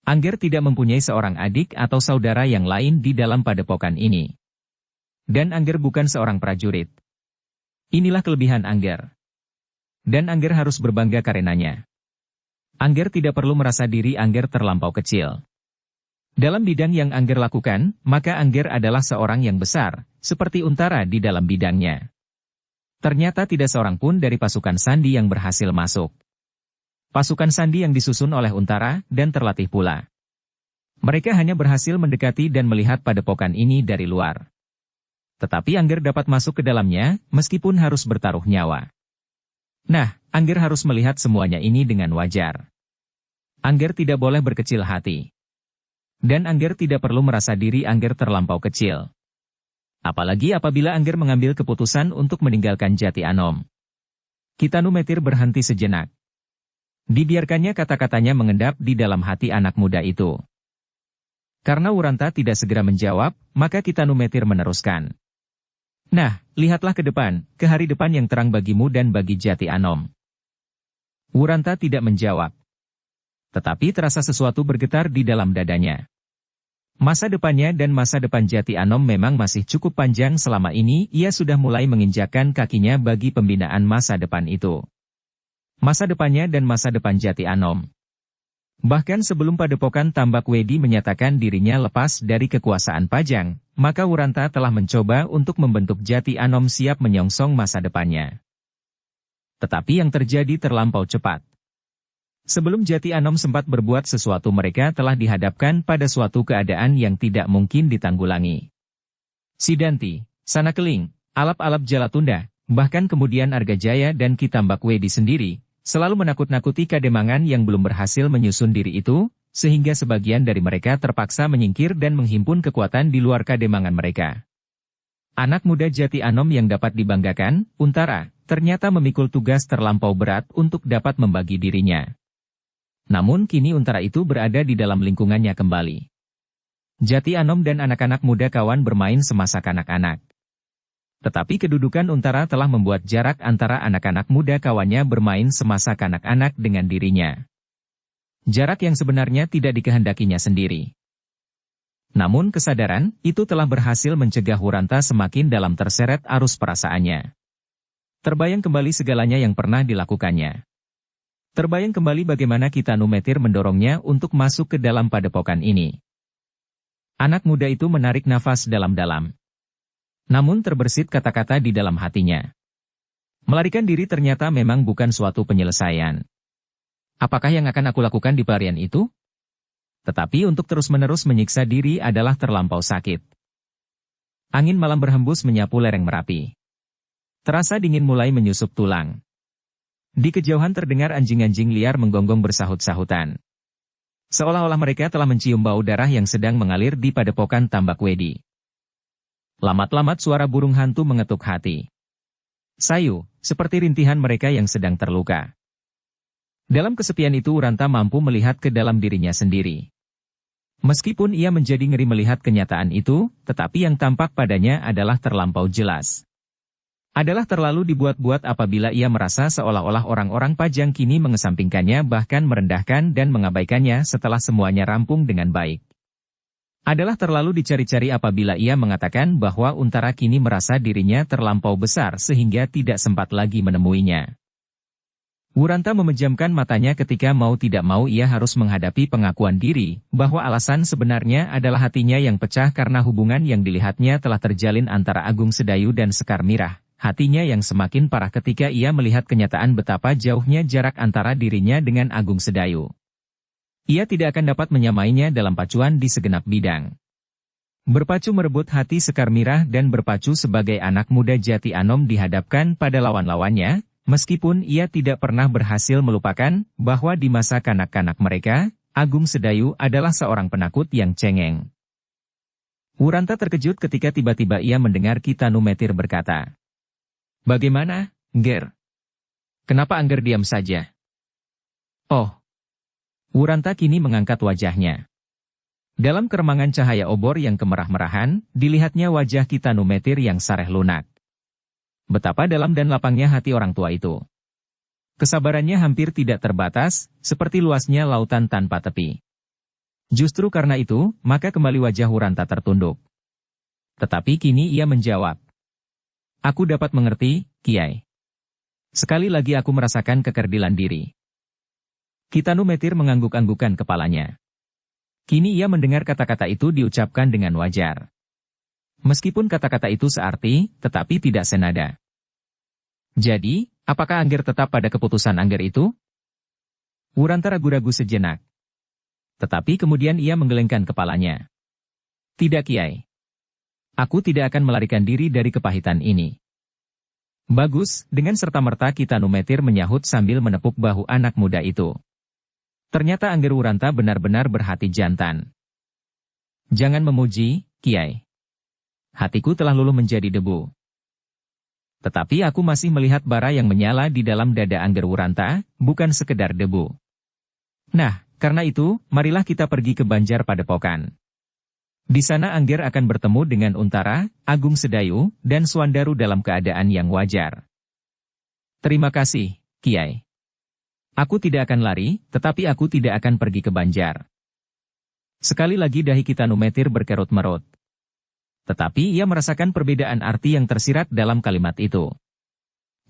Angger tidak mempunyai seorang adik atau saudara yang lain di dalam padepokan ini. Dan Angger bukan seorang prajurit. Inilah kelebihan Angger. Dan Angger harus berbangga karenanya. Angger tidak perlu merasa diri Angger terlampau kecil. Dalam bidang yang Angger lakukan, maka Angger adalah seorang yang besar, seperti Untara di dalam bidangnya. Ternyata tidak seorang pun dari pasukan Sandi yang berhasil masuk. Pasukan Sandi yang disusun oleh Untara, dan terlatih pula. Mereka hanya berhasil mendekati dan melihat padepokan ini dari luar. Tetapi Angger dapat masuk ke dalamnya, meskipun harus bertaruh nyawa. Nah, Angger harus melihat semuanya ini dengan wajar. Angger tidak boleh berkecil hati. Dan Angger tidak perlu merasa diri Angger terlampau kecil. Apalagi apabila Angger mengambil keputusan untuk meninggalkan Jati Anom. Kitanumetir berhenti sejenak. Dibiarkannya kata-katanya mengendap di dalam hati anak muda itu. Karena Wuranta tidak segera menjawab, maka Kitanumetir meneruskan. Nah, lihatlah ke depan, ke hari depan yang terang bagimu dan bagi Jati Anom. Wuranta tidak menjawab. Tetapi terasa sesuatu bergetar di dalam dadanya. Masa depannya dan masa depan Jati Anom memang masih cukup panjang. Selama ini ia sudah mulai menginjakkan kakinya bagi pembinaan masa depan itu. Masa depannya dan masa depan Jati Anom. Bahkan sebelum padepokan Tambak Wedi menyatakan dirinya lepas dari kekuasaan Pajang, maka Wuranta telah mencoba untuk membentuk Jati Anom siap menyongsong masa depannya. Tetapi yang terjadi terlampau cepat. Sebelum Jati Anom sempat berbuat sesuatu, mereka telah dihadapkan pada suatu keadaan yang tidak mungkin ditanggulangi. Sidanti, Sanakeling, alap-alap Jalatunda, bahkan kemudian Argajaya dan Ki Tambak Wedi sendiri, selalu menakut-nakuti Kademangan yang belum berhasil menyusun diri itu, sehingga sebagian dari mereka terpaksa menyingkir dan menghimpun kekuatan di luar Kademangan mereka. Anak muda Jati Anom yang dapat dibanggakan, Untara, ternyata memikul tugas terlampau berat untuk dapat membagi dirinya. Namun kini Untara itu berada di dalam lingkungannya kembali. Jati Anom dan anak-anak muda kawan bermain semasa kanak-kanak. Tetapi kedudukan Untara telah membuat jarak antara anak-anak muda kawannya bermain semasa kanak-kanak dengan dirinya. Jarak yang sebenarnya tidak dikehendakinya sendiri. Namun kesadaran itu telah berhasil mencegah Wuranta semakin dalam terseret arus perasaannya. Terbayang kembali segalanya yang pernah dilakukannya. Terbayang kembali bagaimana Kitanumetir mendorongnya untuk masuk ke dalam padepokan ini. Anak muda itu menarik nafas dalam-dalam. Namun terbersit kata-kata di dalam hatinya. Melarikan diri ternyata memang bukan suatu penyelesaian. Apakah yang akan aku lakukan di pelarian itu? Tetapi untuk terus-menerus menyiksa diri adalah terlampau sakit. Angin malam berhembus menyapu lereng Merapi. Terasa dingin mulai menyusup tulang. Di kejauhan terdengar anjing-anjing liar menggonggong bersahut-sahutan. Seolah-olah mereka telah mencium bau darah yang sedang mengalir di padepokan Tambak Wedi. Lamat-lamat suara burung hantu mengetuk hati. Sayu, seperti rintihan mereka yang sedang terluka. Dalam kesepian itu Wuranta mampu melihat ke dalam dirinya sendiri. Meskipun ia menjadi ngeri melihat kenyataan itu, tetapi yang tampak padanya adalah terlampau jelas. adalah terlalu dibuat-buat apabila ia merasa seolah-olah orang-orang pajang kini mengesampingkannya bahkan merendahkan dan mengabaikannya setelah semuanya rampung dengan baik. Adalah terlalu dicari-cari apabila ia mengatakan bahwa Untara kini merasa dirinya terlampau besar sehingga tidak sempat lagi menemuinya. Wuranta memejamkan matanya ketika mau tidak mau ia harus menghadapi pengakuan diri, bahwa alasan sebenarnya adalah hatinya yang pecah karena hubungan yang dilihatnya telah terjalin antara Agung Sedayu dan Sekar Mirah. Hatinya yang semakin parah ketika ia melihat kenyataan betapa jauhnya jarak antara dirinya dengan Agung Sedayu. Ia tidak akan dapat menyamainya dalam pacuan di segenap bidang. Berpacu merebut hati Sekar Mirah dan berpacu sebagai anak muda Jati Anom dihadapkan pada lawan-lawannya, meskipun ia tidak pernah berhasil melupakan bahwa di masa kanak-kanak mereka, Agung Sedayu adalah seorang penakut yang cengeng. Wuranta terkejut ketika tiba-tiba ia mendengar Ki Tanumetir berkata, "Bagaimana, Ngger? Kenapa Angger diam saja?" Oh. Wuranta kini mengangkat wajahnya. Dalam keremangan cahaya obor yang kemerah-merahan, dilihatnya wajah Ki Tanumetir yang sareh lunak. Betapa dalam dan lapangnya hati orang tua itu. Kesabarannya hampir tidak terbatas, seperti luasnya lautan tanpa tepi. Justru karena itu, maka kembali wajah Wuranta tertunduk. Tetapi kini ia menjawab, "Aku dapat mengerti, Kiai. Sekali lagi aku merasakan kekerdilan diri." Ki Tanumetir mengangguk-anggukan kepalanya. Kini ia mendengar kata-kata itu diucapkan dengan wajar. Meskipun kata-kata itu searti, tetapi tidak senada. Jadi, apakah Angger tetap pada keputusan Angger itu? Wuranta ragu-ragu sejenak. Tetapi kemudian ia menggelengkan kepalanya. Tidak, Kiai. Aku tidak akan melarikan diri dari kepahitan ini. Bagus, dengan serta-merta Ki Tanumetir menyahut sambil menepuk bahu anak muda itu. Ternyata Angger Wuranta benar-benar berhati jantan. Jangan memuji, Kiai. Hatiku telah luluh menjadi debu. Tetapi aku masih melihat bara yang menyala di dalam dada Angger Wuranta, bukan sekedar debu. Nah, karena itu, marilah kita pergi ke Banjar Padepokan. Di sana Angger akan bertemu dengan Untara, Agung Sedayu, dan Swandaru dalam keadaan yang wajar. Terima kasih, Kiai. Aku tidak akan lari, tetapi aku tidak akan pergi ke Banjar. Sekali lagi dahi Ki Tanumetir berkerut-merut. Tetapi ia merasakan perbedaan arti yang tersirat dalam kalimat itu.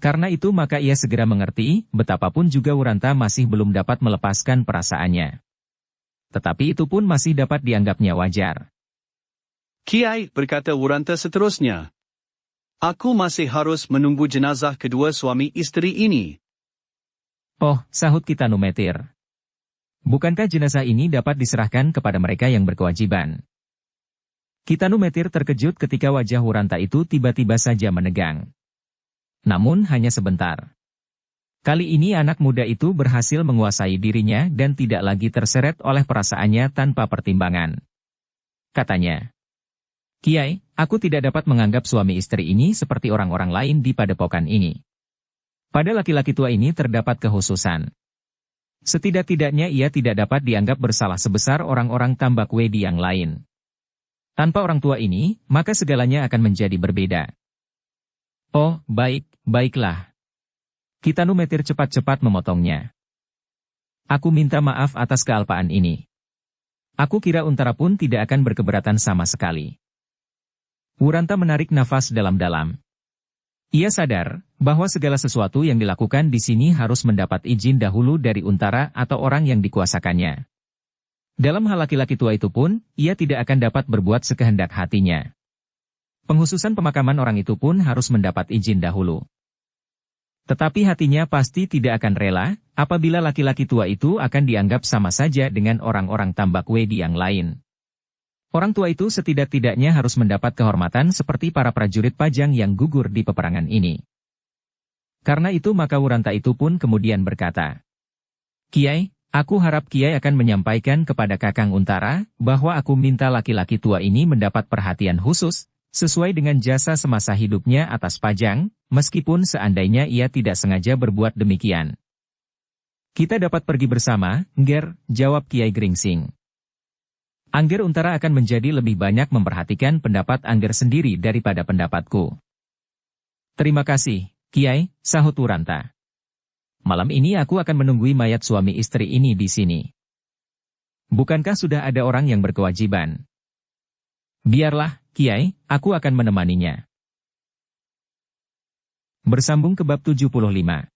Karena itu maka ia segera mengerti, betapapun juga Wuranta masih belum dapat melepaskan perasaannya. Tetapi itu pun masih dapat dianggapnya wajar. Kiai, berkata Wuranta seterusnya. Aku masih harus menunggu jenazah kedua suami istri ini. Oh, sahut Ki Tanumetir. Bukankah jenazah ini dapat diserahkan kepada mereka yang berkewajiban? Ki Tanumetir terkejut ketika wajah Wuranta itu tiba-tiba saja menegang. Namun hanya sebentar. Kali ini anak muda itu berhasil menguasai dirinya dan tidak lagi terseret oleh perasaannya tanpa pertimbangan. Katanya, "Kiai, aku tidak dapat menganggap suami istri ini seperti orang-orang lain di padepokan ini. Pada laki-laki tua ini terdapat kekhususan. Setidak-tidaknya ia tidak dapat dianggap bersalah sebesar orang-orang tambak wedi yang lain. Tanpa orang tua ini, maka segalanya akan menjadi berbeda." Oh, baiklah. Ki Tanumetir cepat-cepat memotongnya. Aku minta maaf atas kealpaan ini. Aku kira Untara pun tidak akan berkeberatan sama sekali. Wuranta menarik nafas dalam-dalam. Ia sadar bahwa segala sesuatu yang dilakukan di sini harus mendapat izin dahulu dari Untara atau orang yang dikuasakannya. Dalam hal laki-laki tua itu pun, ia tidak akan dapat berbuat sekehendak hatinya. Penghususan pemakaman orang itu pun harus mendapat izin dahulu. Tetapi hatinya pasti tidak akan rela, apabila laki-laki tua itu akan dianggap sama saja dengan orang-orang tambak wedi yang lain. Orang tua itu setidak-tidaknya harus mendapat kehormatan seperti para prajurit pajang yang gugur di peperangan ini. Karena itu maka Wuranta itu pun kemudian berkata, "Kiai, aku harap Kiai akan menyampaikan kepada Kakang Untara, bahwa aku minta laki-laki tua ini mendapat perhatian khusus, sesuai dengan jasa semasa hidupnya atas pajang, meskipun seandainya ia tidak sengaja berbuat demikian." "Kita dapat pergi bersama, Ngger," jawab Kiai Gringsing. "Angger Untara akan menjadi lebih banyak memperhatikan pendapat Angger sendiri daripada pendapatku." Terima kasih, Kiai, sahut Wuranta. Malam ini aku akan menunggui mayat suami istri ini di sini. Bukankah sudah ada orang yang berkewajiban? Biarlah, Kiai, aku akan menemaninya. Bersambung ke bab 75.